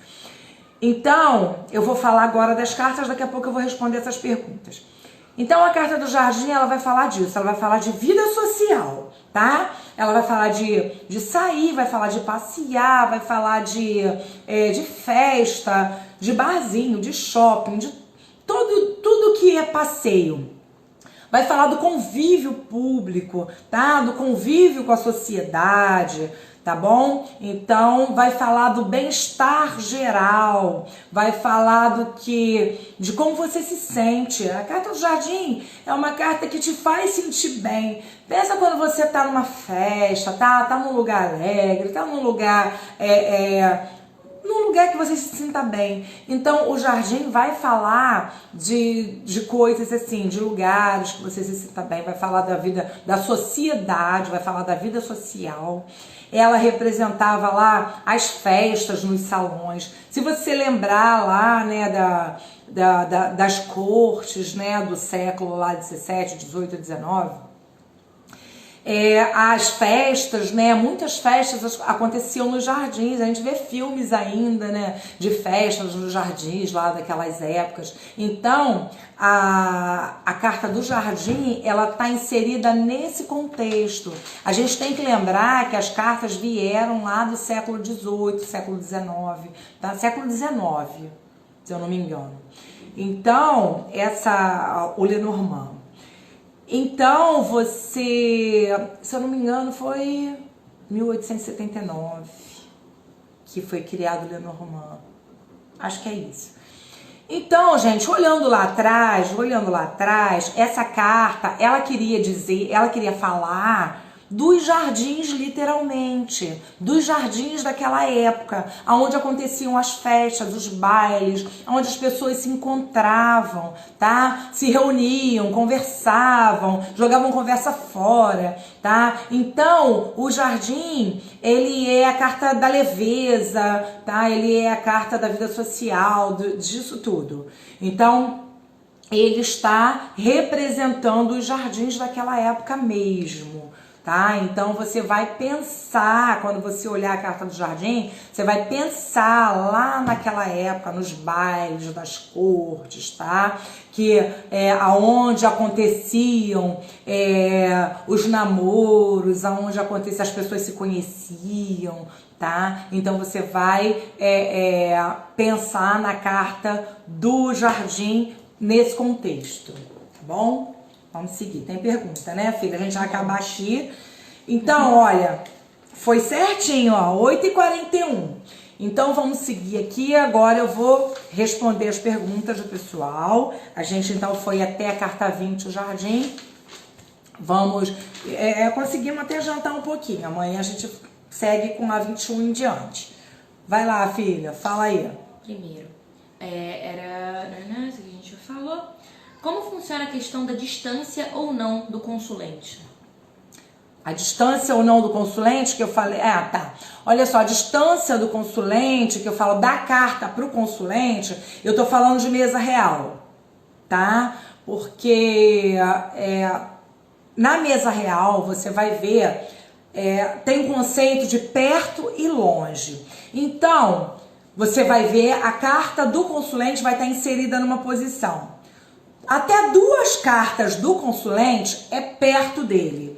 Então, eu vou falar agora das cartas, daqui a pouco eu vou responder essas perguntas. Então, a carta do jardim, ela vai falar disso, ela vai falar de vida social, tá? Ela vai falar de sair, vai falar de passear, vai falar de festa, de barzinho, de shopping, de tudo que é passeio. Vai falar do convívio público, tá? Do convívio com a sociedade, tá bom? Então, vai falar do bem-estar geral, vai falar de como você se sente. A carta do jardim é uma carta que te faz sentir bem. Pensa quando você tá numa festa, tá num lugar alegre, tá num lugar que você se sinta bem. Então, o jardim vai falar de coisas assim, de lugares que você se sinta bem, vai falar da vida, da sociedade, vai falar da vida social. Ela representava lá as festas nos salões. Se você lembrar lá, né, das cortes, né, do século lá 17, 18, 19, as festas, né? Muitas festas aconteciam nos jardins. A gente vê filmes ainda, né? De festas nos jardins lá daquelas épocas. Então, a carta do jardim, ela está inserida nesse contexto. A gente tem que lembrar que as cartas vieram lá do século XVIII, século XIX, tá? Século XIX, se eu não me engano. Então, o Lenormand. Então, se eu não me engano, foi 1879 que foi criado o Lenormand. Acho que é isso. Então, gente, olhando lá atrás, essa carta, ela queria falar dos jardins, literalmente, dos jardins daquela época, onde aconteciam as festas, os bailes, onde as pessoas se encontravam, tá? Se reuniam, conversavam, jogavam conversa fora, tá? Então, o jardim, ele é a carta da leveza, tá? Ele é a carta da vida social, disso tudo. Então, ele está representando os jardins daquela época mesmo. Tá? Então você vai pensar, quando você olhar a carta do jardim, você vai pensar lá naquela época, nos bailes das cortes, tá? Que aonde aconteciam os namoros, aonde as pessoas se conheciam, tá? Então você vai pensar na carta do jardim nesse contexto, tá bom? Vamos seguir. Tem pergunta, né, filha? A gente vai acabar aqui. Então, olha, foi certinho, ó, 8h41. Então, vamos seguir aqui. Agora eu vou responder as perguntas do pessoal. A gente, então, foi até a carta 20, o jardim. Vamos... conseguimos até jantar um pouquinho. Amanhã a gente segue com a 21 em diante. Vai lá, filha. Fala aí. Primeiro, isso que a gente já falou. Como funciona a questão da distância ou não do consulente? A distância ou não do consulente que eu falei... tá. Olha só, a distância do consulente, que eu falo da carta para o consulente, eu tô falando de mesa real, tá? Porque na mesa real você vai ver... tem um conceito de perto e longe. Então, você vai ver a carta do consulente vai estar inserida numa posição. Até 2 cartas do consulente é perto dele.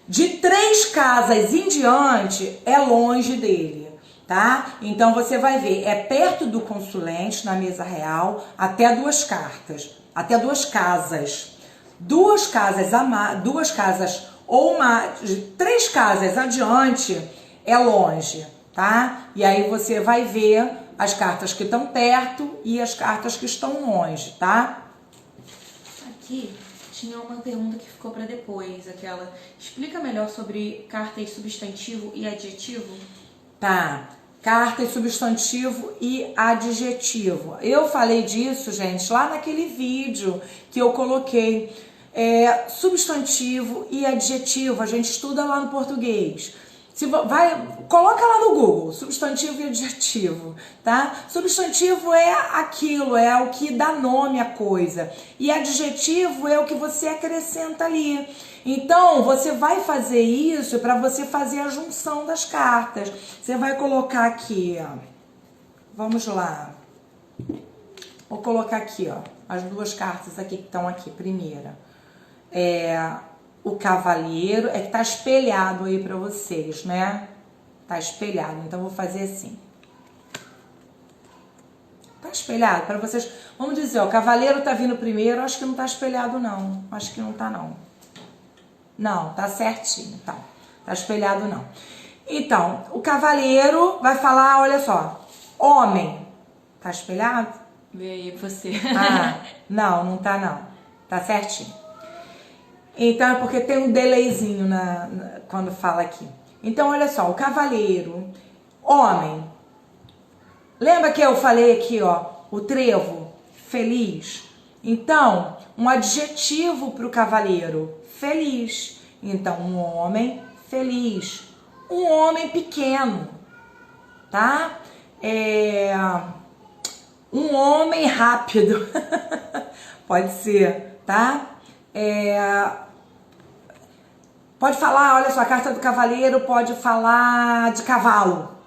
De 3 casas em diante é longe dele, tá? Então você vai ver, é perto do consulente na mesa real até 2 cartas, até 2 casas. 2 casas ou três casas adiante é longe, tá? E aí você vai ver as cartas que estão perto e as cartas que estão longe, tá? Aqui tinha uma pergunta que ficou para depois, aquela, explica melhor sobre cartas substantivo e adjetivo? Tá, cartas substantivo e adjetivo. Eu falei disso, gente, lá naquele vídeo que eu coloquei. Substantivo e adjetivo, a gente estuda lá no português. Coloca lá no Google, substantivo e adjetivo, tá? Substantivo é aquilo, é o que dá nome à coisa. E adjetivo é o que você acrescenta ali. Então, você vai fazer isso para você fazer a junção das cartas. Você vai colocar aqui, ó. Vamos lá. Vou colocar aqui, ó, as duas cartas aqui que estão aqui. Primeira, o cavaleiro, que tá espelhado aí pra vocês, né? Tá espelhado, então vou fazer assim. Tá espelhado pra vocês. Vamos dizer, ó, o cavaleiro tá vindo primeiro, acho que não tá espelhado não. Acho que não tá não. Não, tá certinho, então. Tá espelhado não. Então, o cavaleiro vai falar, olha só, homem. Tá espelhado? Vê aí você. Não tá não. Tá certinho. Então, é porque tem um delayzinho quando fala aqui. Então, olha só, o cavaleiro, homem. Lembra que eu falei aqui, ó, o trevo, feliz? Então, um adjetivo para o cavaleiro, feliz. Então, um homem feliz. Um homem pequeno, tá? Um homem rápido. Pode ser, tá? Pode falar, olha só, a carta do cavaleiro pode falar de cavalo.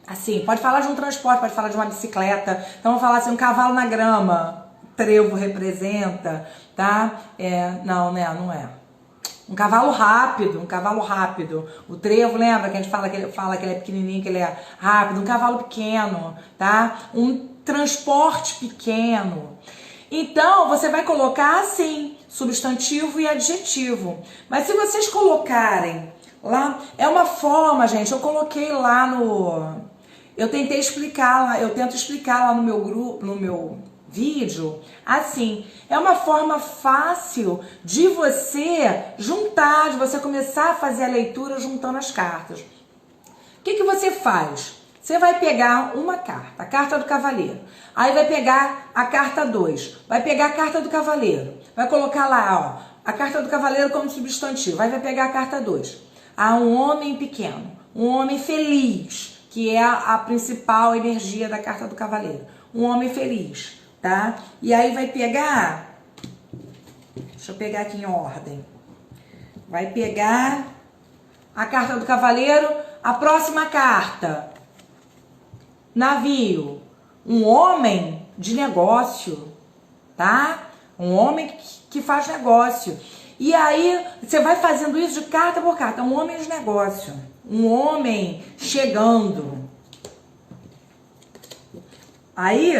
Assim, pode falar de um transporte, pode falar de uma bicicleta. Então, vamos falar assim, um cavalo na grama. Trevo representa, tá? Não, né? Não é. Um cavalo rápido, O trevo, lembra que a gente fala que ele é pequenininho, que ele é rápido? Um cavalo pequeno, tá? Um transporte pequeno. Então, você vai colocar assim, substantivo e adjetivo. Mas se vocês colocarem lá, é uma forma, gente, eu coloquei lá eu tentei explicar lá, eu tento explicar lá no meu grupo, no meu vídeo, assim, é uma forma fácil de você juntar, de você começar a fazer a leitura juntando as cartas. O que você faz? Você vai pegar uma carta, a carta do cavaleiro, aí vai pegar a carta 2, vai pegar a carta do cavaleiro, vai colocar lá, ó, a carta do cavaleiro como substantivo, aí vai pegar a carta 2, um homem pequeno, um homem feliz, que é a principal energia da carta do cavaleiro, um homem feliz, tá? E aí vai pegar, deixa eu pegar aqui em ordem, vai pegar a carta do cavaleiro, a próxima carta, navio, um homem de negócio, tá? Um homem que faz negócio. E aí você vai fazendo isso de carta por carta, um homem de negócio, um homem chegando. Aí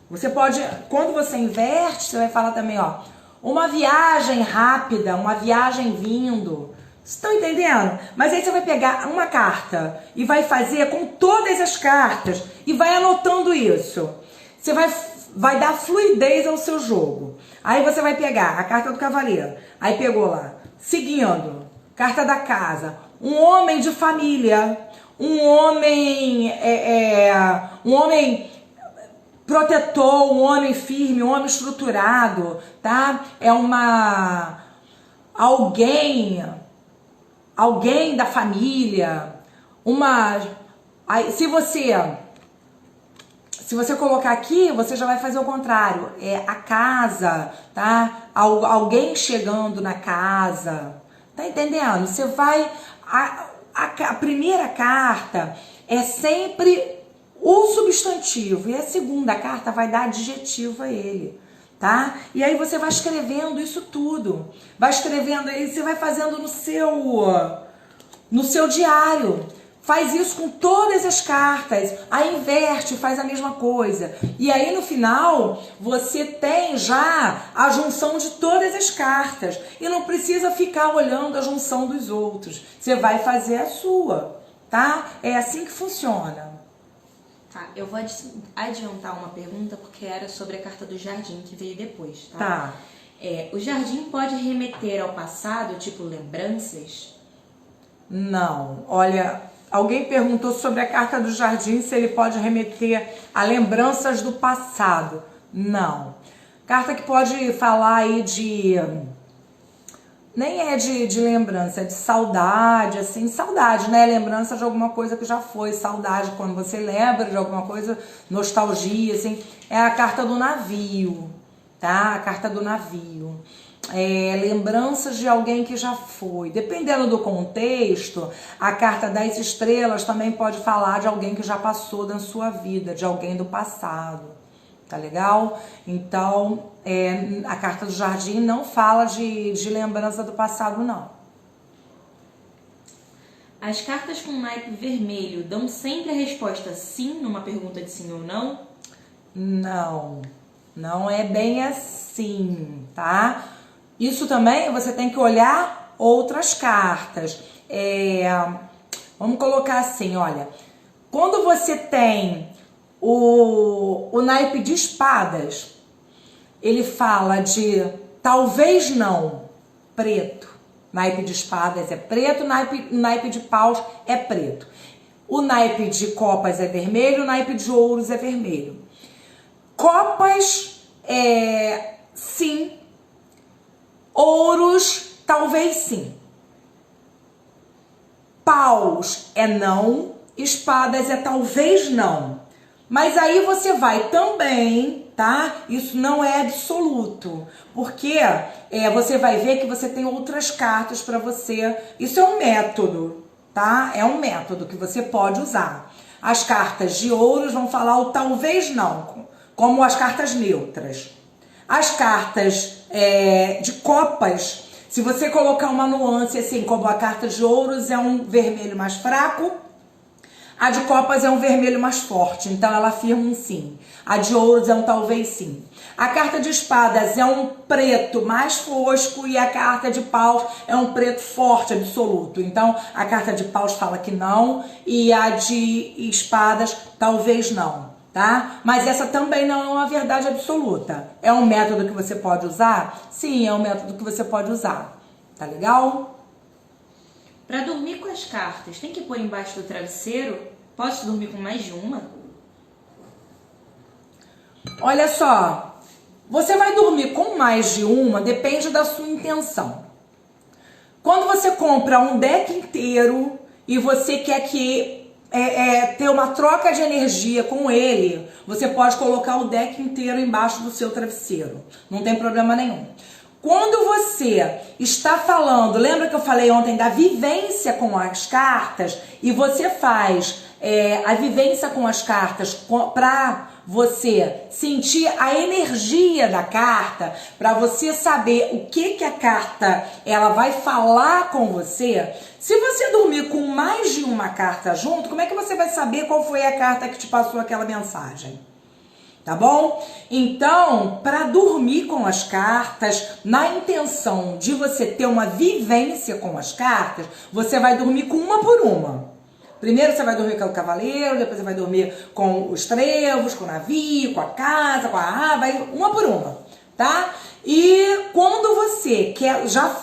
você pode, quando você inverte, você vai falar também, ó, uma viagem rápida, uma viagem vindo. Vocês estão entendendo? Mas aí você vai pegar uma carta e vai fazer com todas as cartas e vai anotando isso. Você vai dar fluidez ao seu jogo. Aí você vai pegar a carta do cavaleiro. Aí pegou lá, seguindo, carta da casa, um homem de família, um homem protetor, um homem firme, um homem estruturado, tá? É alguém da família, aí, se você colocar aqui, você já vai fazer o contrário, a casa, tá? Alguém chegando na casa, tá entendendo? Você vai, a primeira carta é sempre o substantivo e a segunda carta vai dar adjetivo a ele, tá? E aí você vai escrevendo isso tudo, vai escrevendo aí, você vai fazendo no seu diário. Faz isso com todas as cartas, aí inverte, faz a mesma coisa. E aí no final você tem já a junção de todas as cartas e não precisa ficar olhando a junção dos outros. Você vai fazer a sua, tá? É assim que funciona. Tá, eu vou adiantar uma pergunta porque era sobre a carta do jardim que veio depois, tá? Tá. O jardim pode remeter ao passado, tipo lembranças? Não, olha, alguém perguntou sobre a carta do jardim se ele pode remeter a lembranças do passado. Não. Carta que pode falar aí de... Nem é de lembrança, é de saudade, assim, saudade, né? Lembrança de alguma coisa que já foi, saudade quando você lembra de alguma coisa, nostalgia, assim. É a carta do navio, tá? A carta do navio. Lembranças de alguém que já foi. Dependendo do contexto, a carta das estrelas também pode falar de alguém que já passou da sua vida, de alguém do passado. Tá legal? Então, a carta do jardim não fala de lembrança do passado, não. As cartas com naipe vermelho dão sempre a resposta sim numa pergunta de sim ou não? Não, não é bem assim, tá? Isso também você tem que olhar outras cartas. Vamos colocar assim, olha. Quando você tem o naipe de espadas, ele fala de talvez não, preto. Naipe de espadas é preto, naipe de paus é preto. O naipe de copas é vermelho, o naipe de ouros é vermelho. Copas sim. Ouros, talvez sim. Paus é não, espadas é talvez não. Mas aí você vai também, tá? Isso não é absoluto, porque você vai ver que você tem outras cartas para você. Isso é um método, tá? É um método que você pode usar. As cartas de ouros vão falar o talvez não, como as cartas neutras. As cartas de copas, se você colocar uma nuance assim, como a carta de ouros é um vermelho mais fraco, a de copas é um vermelho mais forte, então ela afirma um sim. A de ouros é um talvez sim. A carta de espadas é um preto mais fosco e a carta de paus é um preto forte, absoluto. Então a carta de paus fala que não e a de espadas talvez não, tá? Mas essa também não é uma verdade absoluta. É um método que você pode usar? Sim, é um método que você pode usar. Tá legal? Para dormir com as cartas, tem que pôr embaixo do travesseiro? Posso dormir com mais de uma? Olha só, você vai dormir com mais de uma, depende da sua intenção. Quando você compra um deck inteiro e você quer ter uma troca de energia com ele, você pode colocar o deck inteiro embaixo do seu travesseiro. Não tem problema nenhum. Quando você está falando, lembra que eu falei ontem da vivência com as cartas, e você faz a vivência com as cartas para você sentir a energia da carta, para você saber o que a carta ela vai falar com você. Se você dormir com mais de uma carta junto, como é que você vai saber qual foi a carta que te passou aquela mensagem? Tá bom? Então, para dormir com as cartas, na intenção de você ter uma vivência com as cartas, você vai dormir com uma por uma. Primeiro você vai dormir com o cavaleiro, depois você vai dormir com os trevos, com o navio, com a casa, com a vai uma por uma, tá? E quando você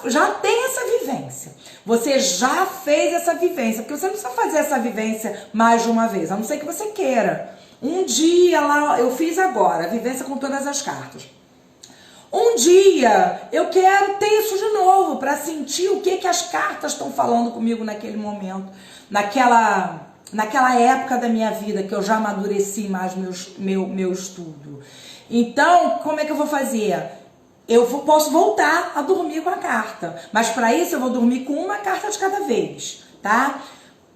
já tem essa vivência, você já fez essa vivência, porque você não precisa fazer essa vivência mais de uma vez, a não ser que você queira. Um dia lá, eu fiz agora, a vivência com todas as cartas. Um dia eu quero ter isso de novo, para sentir o que as cartas estão falando comigo naquele momento, naquela época da minha vida que eu já amadureci mais meu estudo. Então, como é que eu vou fazer? Posso voltar a dormir com a carta, mas para isso eu vou dormir com uma carta de cada vez, tá?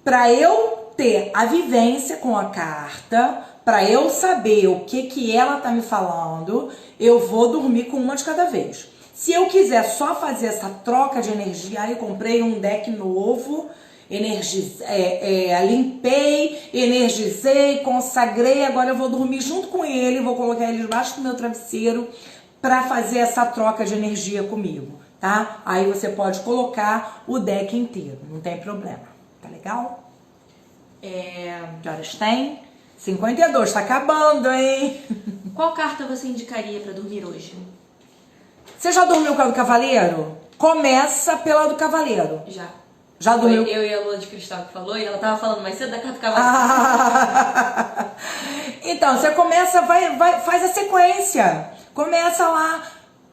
Para eu ter a vivência com a carta, para eu saber o que ela tá me falando, eu vou dormir com uma de cada vez. Se eu quiser só fazer essa troca de energia, aí eu comprei um deck novo, limpei, energizei, consagrei, agora eu vou dormir junto com ele, vou colocar ele debaixo do meu travesseiro para fazer essa troca de energia comigo, tá? Aí você pode colocar o deck inteiro, não tem problema, tá legal? Que horas tem? 52, tá acabando, hein? Qual carta você indicaria para dormir hoje? Você já dormiu com a do cavaleiro? Começa pela do cavaleiro. Já dormiu? Foi eu e a Lua de Cristal que falou, e ela tava falando mais cedo da carta do cavaleiro. Então, você começa, faz a sequência. Começa lá,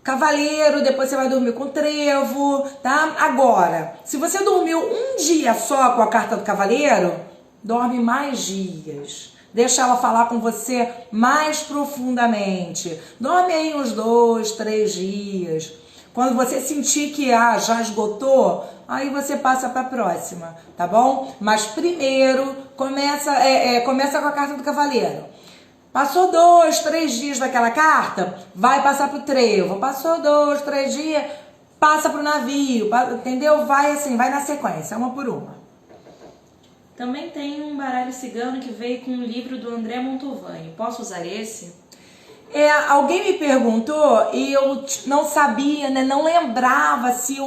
cavaleiro, depois você vai dormir com trevo, tá? Agora, se você dormiu um dia só com a carta do cavaleiro, dorme mais dias. Deixa ela falar com você mais profundamente. Dorme aí uns 2, 3 dias. Quando você sentir que já esgotou, aí você passa para a próxima, tá bom? Mas primeiro, começa com a carta do cavaleiro. Passou 2, 3 dias daquela carta, vai passar pro trevo. Passou 2, 3 dias, passa pro navio, entendeu? Vai assim, vai na sequência, uma por uma. Também tem um baralho cigano que veio com um livro do André Mantovani. Posso usar esse? Alguém me perguntou e eu não sabia, né, não lembrava se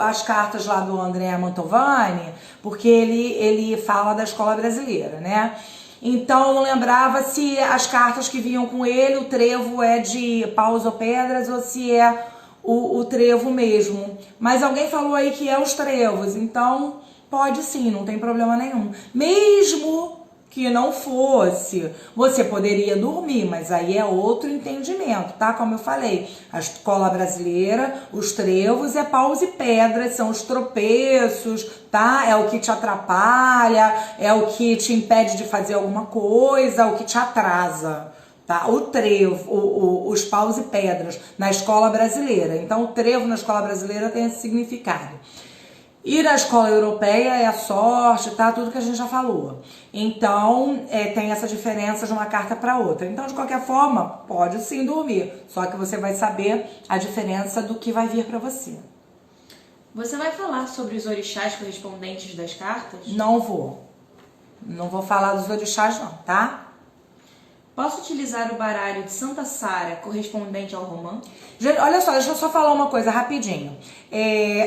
as cartas lá do André Mantovani, porque ele fala da escola brasileira, né? Então eu não lembrava se as cartas que vinham com ele, o trevo é de paus ou pedras ou se é o trevo mesmo. Mas alguém falou aí que é os trevos, então pode sim, não tem problema nenhum. Mesmo que não fosse, você poderia dormir, mas aí é outro entendimento, tá? Como eu falei, a escola brasileira, os trevos é paus e pedras, são os tropeços, tá? É o que te atrapalha, é o que te impede de fazer alguma coisa, o que te atrasa, tá? O trevo, os paus e pedras na escola brasileira. Então, o trevo na escola brasileira tem esse significado. E na escola europeia é a sorte, tá? Tudo que a gente já falou. Então, tem essa diferença de uma carta para outra. Então, de qualquer forma, pode sim dormir. Só que você vai saber a diferença do que vai vir para você. Você vai falar sobre os orixás correspondentes das cartas? Não vou. Não vou falar dos orixás não, tá? Posso utilizar o baralho de Santa Sara correspondente ao romã? Gente, olha só, deixa eu só falar uma coisa rapidinho.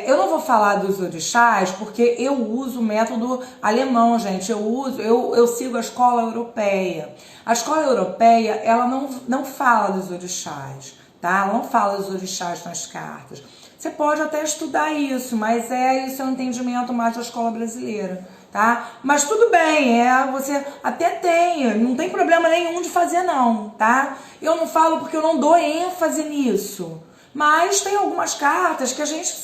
Eu não vou falar dos orixás porque eu uso o método alemão, gente. Eu sigo a escola europeia. A escola europeia, ela não fala dos orixás, tá? Ela não fala dos orixás nas cartas. Você pode até estudar isso, mas isso é um entendimento mais da escola brasileira. Tá? Mas tudo bem, você até tem, não tem problema nenhum de fazer não, tá? Eu não falo porque eu não dou ênfase nisso, mas tem algumas cartas que a gente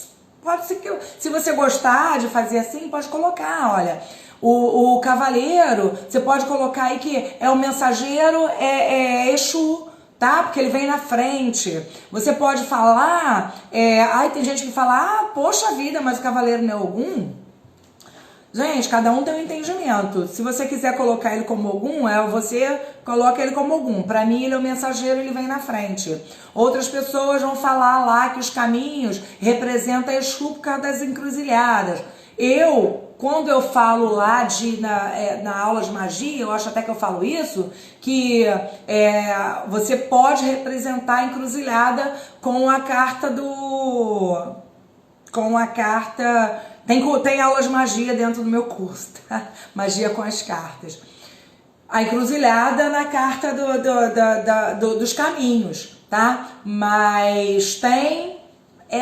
pode ser que, se você gostar de fazer assim, pode colocar, olha, o cavaleiro, você pode colocar aí que é o mensageiro, Exu, tá? Porque ele vem na frente. Você pode falar, tem gente que fala, poxa vida, mas o cavaleiro não é Ogum? Gente, cada um tem um entendimento. Se você quiser colocar ele como Ogum, você coloca ele como Ogum. Pra mim, ele é o mensageiro, ele vem na frente. Outras pessoas vão falar lá que os caminhos representam Exu por causa das encruzilhadas. Quando eu falo lá na aula de magia, eu acho até que eu falo isso, que você pode representar a encruzilhada com a carta Tem aulas de magia dentro do meu curso, tá? Magia com as cartas. A encruzilhada na carta dos caminhos, tá? Mas tem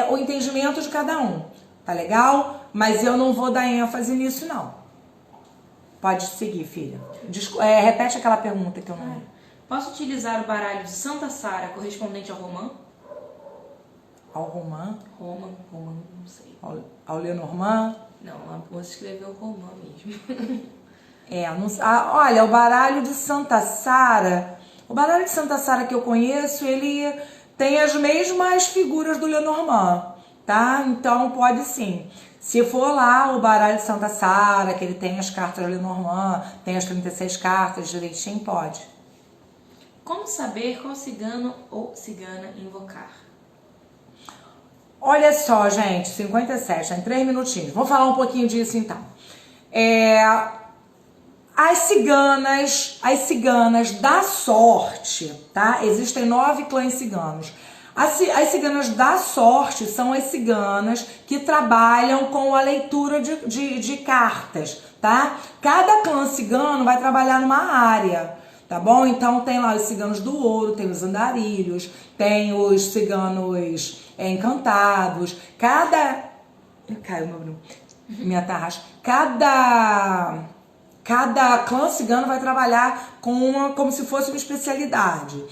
o entendimento de cada um, tá legal? Mas eu não vou dar ênfase nisso, não. Pode seguir, filha. Repete aquela pergunta que eu não... Posso utilizar o baralho de Santa Sara correspondente ao romã? Ao romã? Romã, não sei. Ao Lenormand? Não, a moça escreveu romã mesmo. Olha, o baralho de Santa Sara, que eu conheço, ele tem as mesmas figuras do Lenormand, tá? Então pode sim. Se for lá o baralho de Santa Sara, que ele tem as cartas do Lenormand, tem as 36 cartas direitinho, pode. Como saber qual cigano ou cigana invocar? Olha só, gente, 57, em 3 minutinhos. Vamos falar um pouquinho disso então. As ciganas da sorte, tá? Existem 9 clãs ciganos. As ciganas da sorte são as ciganas que trabalham com a leitura de cartas, tá? Cada clã cigano vai trabalhar numa área, tá bom? Então tem lá os ciganos do ouro, tem os andarilhos, tem os ciganos encantados. Caiu meu Bruno. Minha tarraxa. Cada clã cigano vai trabalhar como se fosse uma especialidade.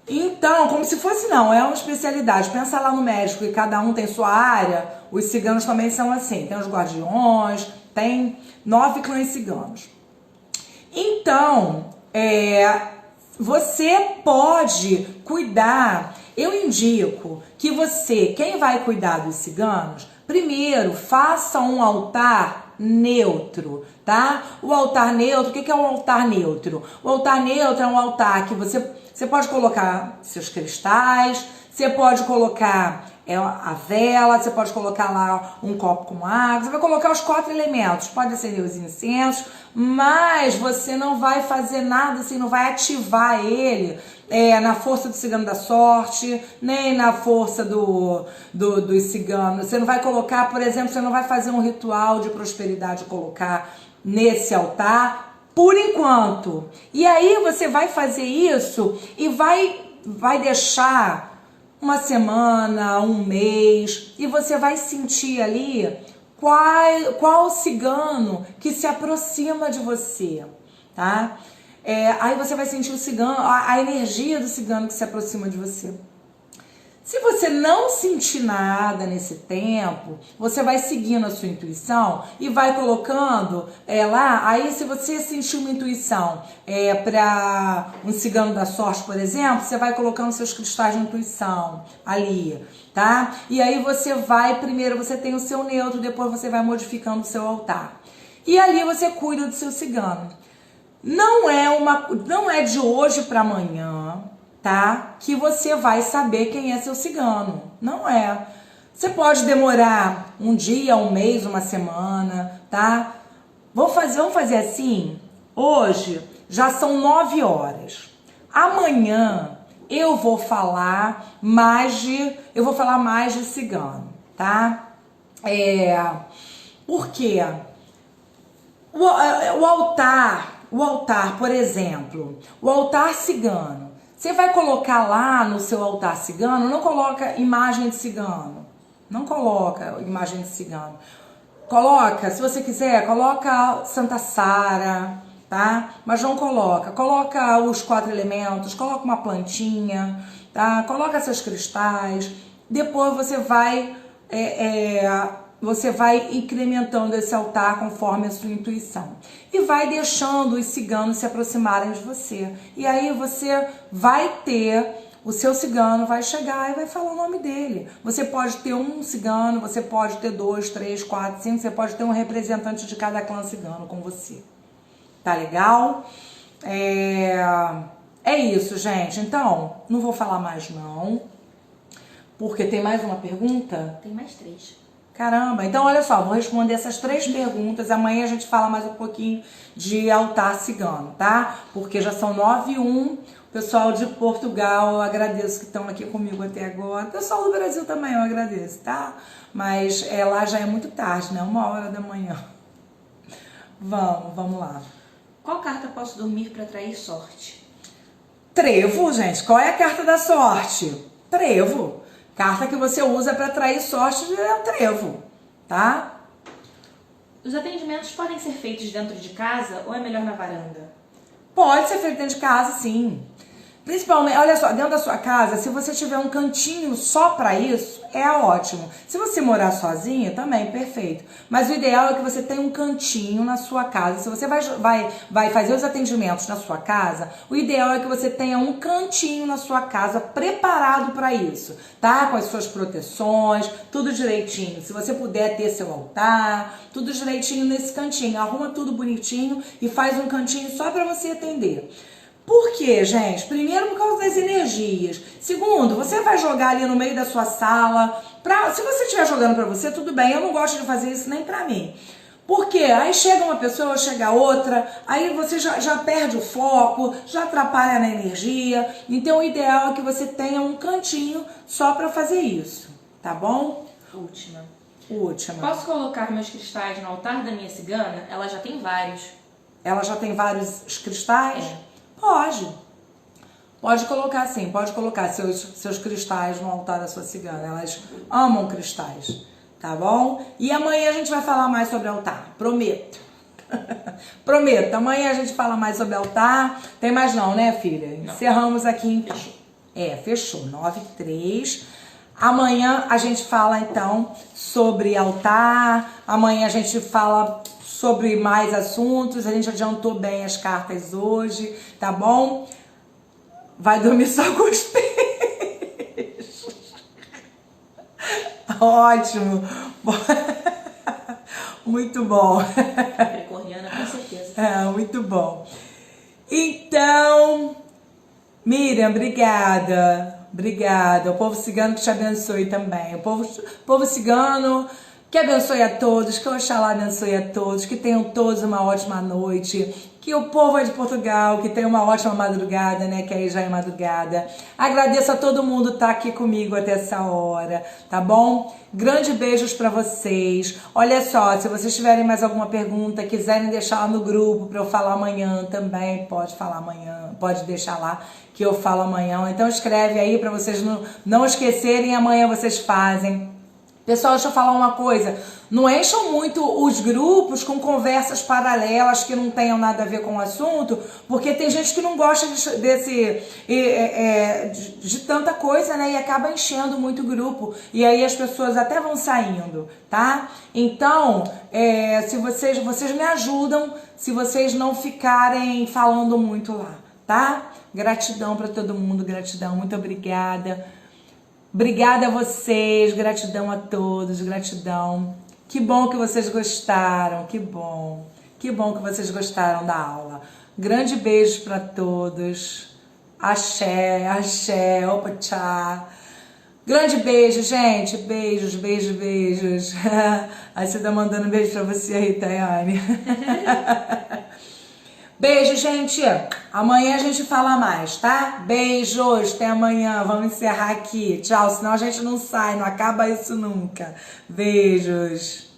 Então, como se fosse não, é uma especialidade. Pensa lá no México e cada um tem sua área. Os ciganos também são assim. Tem os guardiões, tem 9 clãs ciganos. Então, você pode cuidar. Eu indico que quem vai cuidar dos ciganos, primeiro faça um altar neutro, tá? O altar neutro, o que é um altar neutro? O altar neutro é um altar que você pode colocar seus cristais, você pode colocar a vela, você pode colocar lá um copo com água, você vai colocar os 4 elementos, pode acender os incensos, mas você não vai fazer nada assim, não vai ativar ele na força do cigano da sorte, nem na força dos ciganos. Você não vai colocar, por exemplo, você não vai fazer um ritual de prosperidade, colocar nesse altar, por enquanto. E aí você vai fazer isso e vai deixar uma semana, um mês, e você vai sentir ali qual cigano que se aproxima de você, tá? Aí você vai sentir o cigano, a energia do cigano que se aproxima de você. Se você não sentir nada nesse tempo, você vai seguindo a sua intuição e vai colocando lá. Aí, se você sentir uma intuição para um cigano da sorte, por exemplo, você vai colocando seus cristais de intuição ali, tá? E aí primeiro você tem o seu neutro, depois você vai modificando o seu altar. E ali você cuida do seu cigano. Não é de hoje para amanhã, tá? Que você vai saber quem é seu cigano. Não é. Você pode demorar um dia, um mês, uma semana, tá? Vamos fazer assim. Hoje já são 9 horas. Amanhã eu vou falar mais de cigano, tá? Por quê? O altar, por exemplo, o altar cigano. Você vai colocar lá no seu altar cigano, não coloca imagem de cigano. Não coloca imagem de cigano. Coloca, se você quiser, coloca Santa Sara, tá? Mas não coloca. Coloca os 4 elementos, coloca uma plantinha, tá? Coloca seus cristais. Depois você vai incrementando esse altar conforme a sua intuição. E vai deixando os ciganos se aproximarem de você. E aí você vai ter, o seu cigano vai chegar e vai falar o nome dele. Você pode ter um cigano, você pode ter 2, 3, 4, 5, você pode ter um representante de cada clã cigano com você. Tá legal? É isso, gente. Então, não vou falar mais não. Porque tem mais uma pergunta? Tem mais 3. Caramba, então olha só, vou responder essas 3 perguntas. Amanhã a gente fala mais um pouquinho de altar cigano, tá? Porque já são 9h01. Pessoal de Portugal, eu agradeço que estão aqui comigo até agora. Pessoal do Brasil também eu agradeço, tá? Mas lá já é muito tarde, né? 1h da manhã. Vamos lá. Qual carta posso dormir para atrair sorte? Trevo, gente. Qual é a carta da sorte? Trevo. Carta que você usa para atrair sorte é o trevo, tá? Os atendimentos podem ser feitos dentro de casa ou é melhor na varanda? Pode ser feito dentro de casa, sim. Principalmente, olha só, dentro da sua casa, se você tiver um cantinho só para isso, é ótimo. Se você morar sozinho, também, perfeito. Mas o ideal é que você tenha um cantinho na sua casa. Se você vai fazer os atendimentos na sua casa, o ideal é que você tenha um cantinho na sua casa preparado para isso, tá? Com as suas proteções, tudo direitinho. Se você puder ter seu altar, tudo direitinho nesse cantinho. Arruma tudo bonitinho e faz um cantinho só para você atender. Por quê, gente? Primeiro, por causa das energias. Segundo, você vai jogar ali no meio da sua sala. Se você estiver jogando pra você, tudo bem. Eu não gosto de fazer isso nem pra mim. Por quê? Aí chega uma pessoa, chega outra, aí você já perde o foco, já atrapalha na energia. Então, o ideal é que você tenha um cantinho só pra fazer isso, tá bom? Última. Posso colocar meus cristais no altar da minha cigana? Ela já tem vários. Ela já tem vários cristais? É. Pode. Pode colocar sim, pode colocar seus cristais no altar da sua cigana. Elas amam cristais, tá bom? E amanhã a gente vai falar mais sobre altar, prometo. Prometo, amanhã a gente fala mais sobre altar. Tem mais não, né, filha? Não. Encerramos aqui então. Fechou. 9h03. Amanhã a gente fala então sobre altar. Amanhã a gente fala sobre mais assuntos. A gente adiantou bem as cartas hoje, tá bom? Vai dormir só com os peixes. Ótimo. Muito bom. Capricorniana, com certeza. Muito bom. Então, Miriam, obrigada. Obrigada. O povo cigano que te abençoe também. O povo cigano que abençoe a todos, que Oxalá abençoe a todos, que tenham todos uma ótima noite, que o povo de Portugal, que tenha uma ótima madrugada, né, que aí já é madrugada. Agradeço a todo mundo que tá aqui comigo até essa hora, tá bom? Grande beijos pra vocês. Olha só, se vocês tiverem mais alguma pergunta, quiserem deixar lá no grupo pra eu falar amanhã também, pode falar amanhã, pode deixar lá que eu falo amanhã. Então escreve aí pra vocês não esquecerem, amanhã vocês fazem. Pessoal, deixa eu falar uma coisa, não encham muito os grupos com conversas paralelas que não tenham nada a ver com o assunto, porque tem gente que não gosta de tanta coisa, né, e acaba enchendo muito o grupo, e aí as pessoas até vão saindo, tá? Então, se vocês me ajudam, se vocês não ficarem falando muito lá, tá? Gratidão pra todo mundo, gratidão, muito obrigada. Obrigada a vocês, gratidão a todos, gratidão. Que bom que vocês gostaram, que bom. Que bom que vocês gostaram da aula. Grande beijo para todos. Axé, axé, opa, tchau. Grande beijo, gente. Beijos, beijos, beijos. Aí você tá mandando um beijo pra você aí, Tayane. Beijo, gente. Amanhã a gente fala mais, tá? Beijos, até amanhã. Vamos encerrar aqui. Tchau, senão a gente não sai, não acaba isso nunca. Beijos.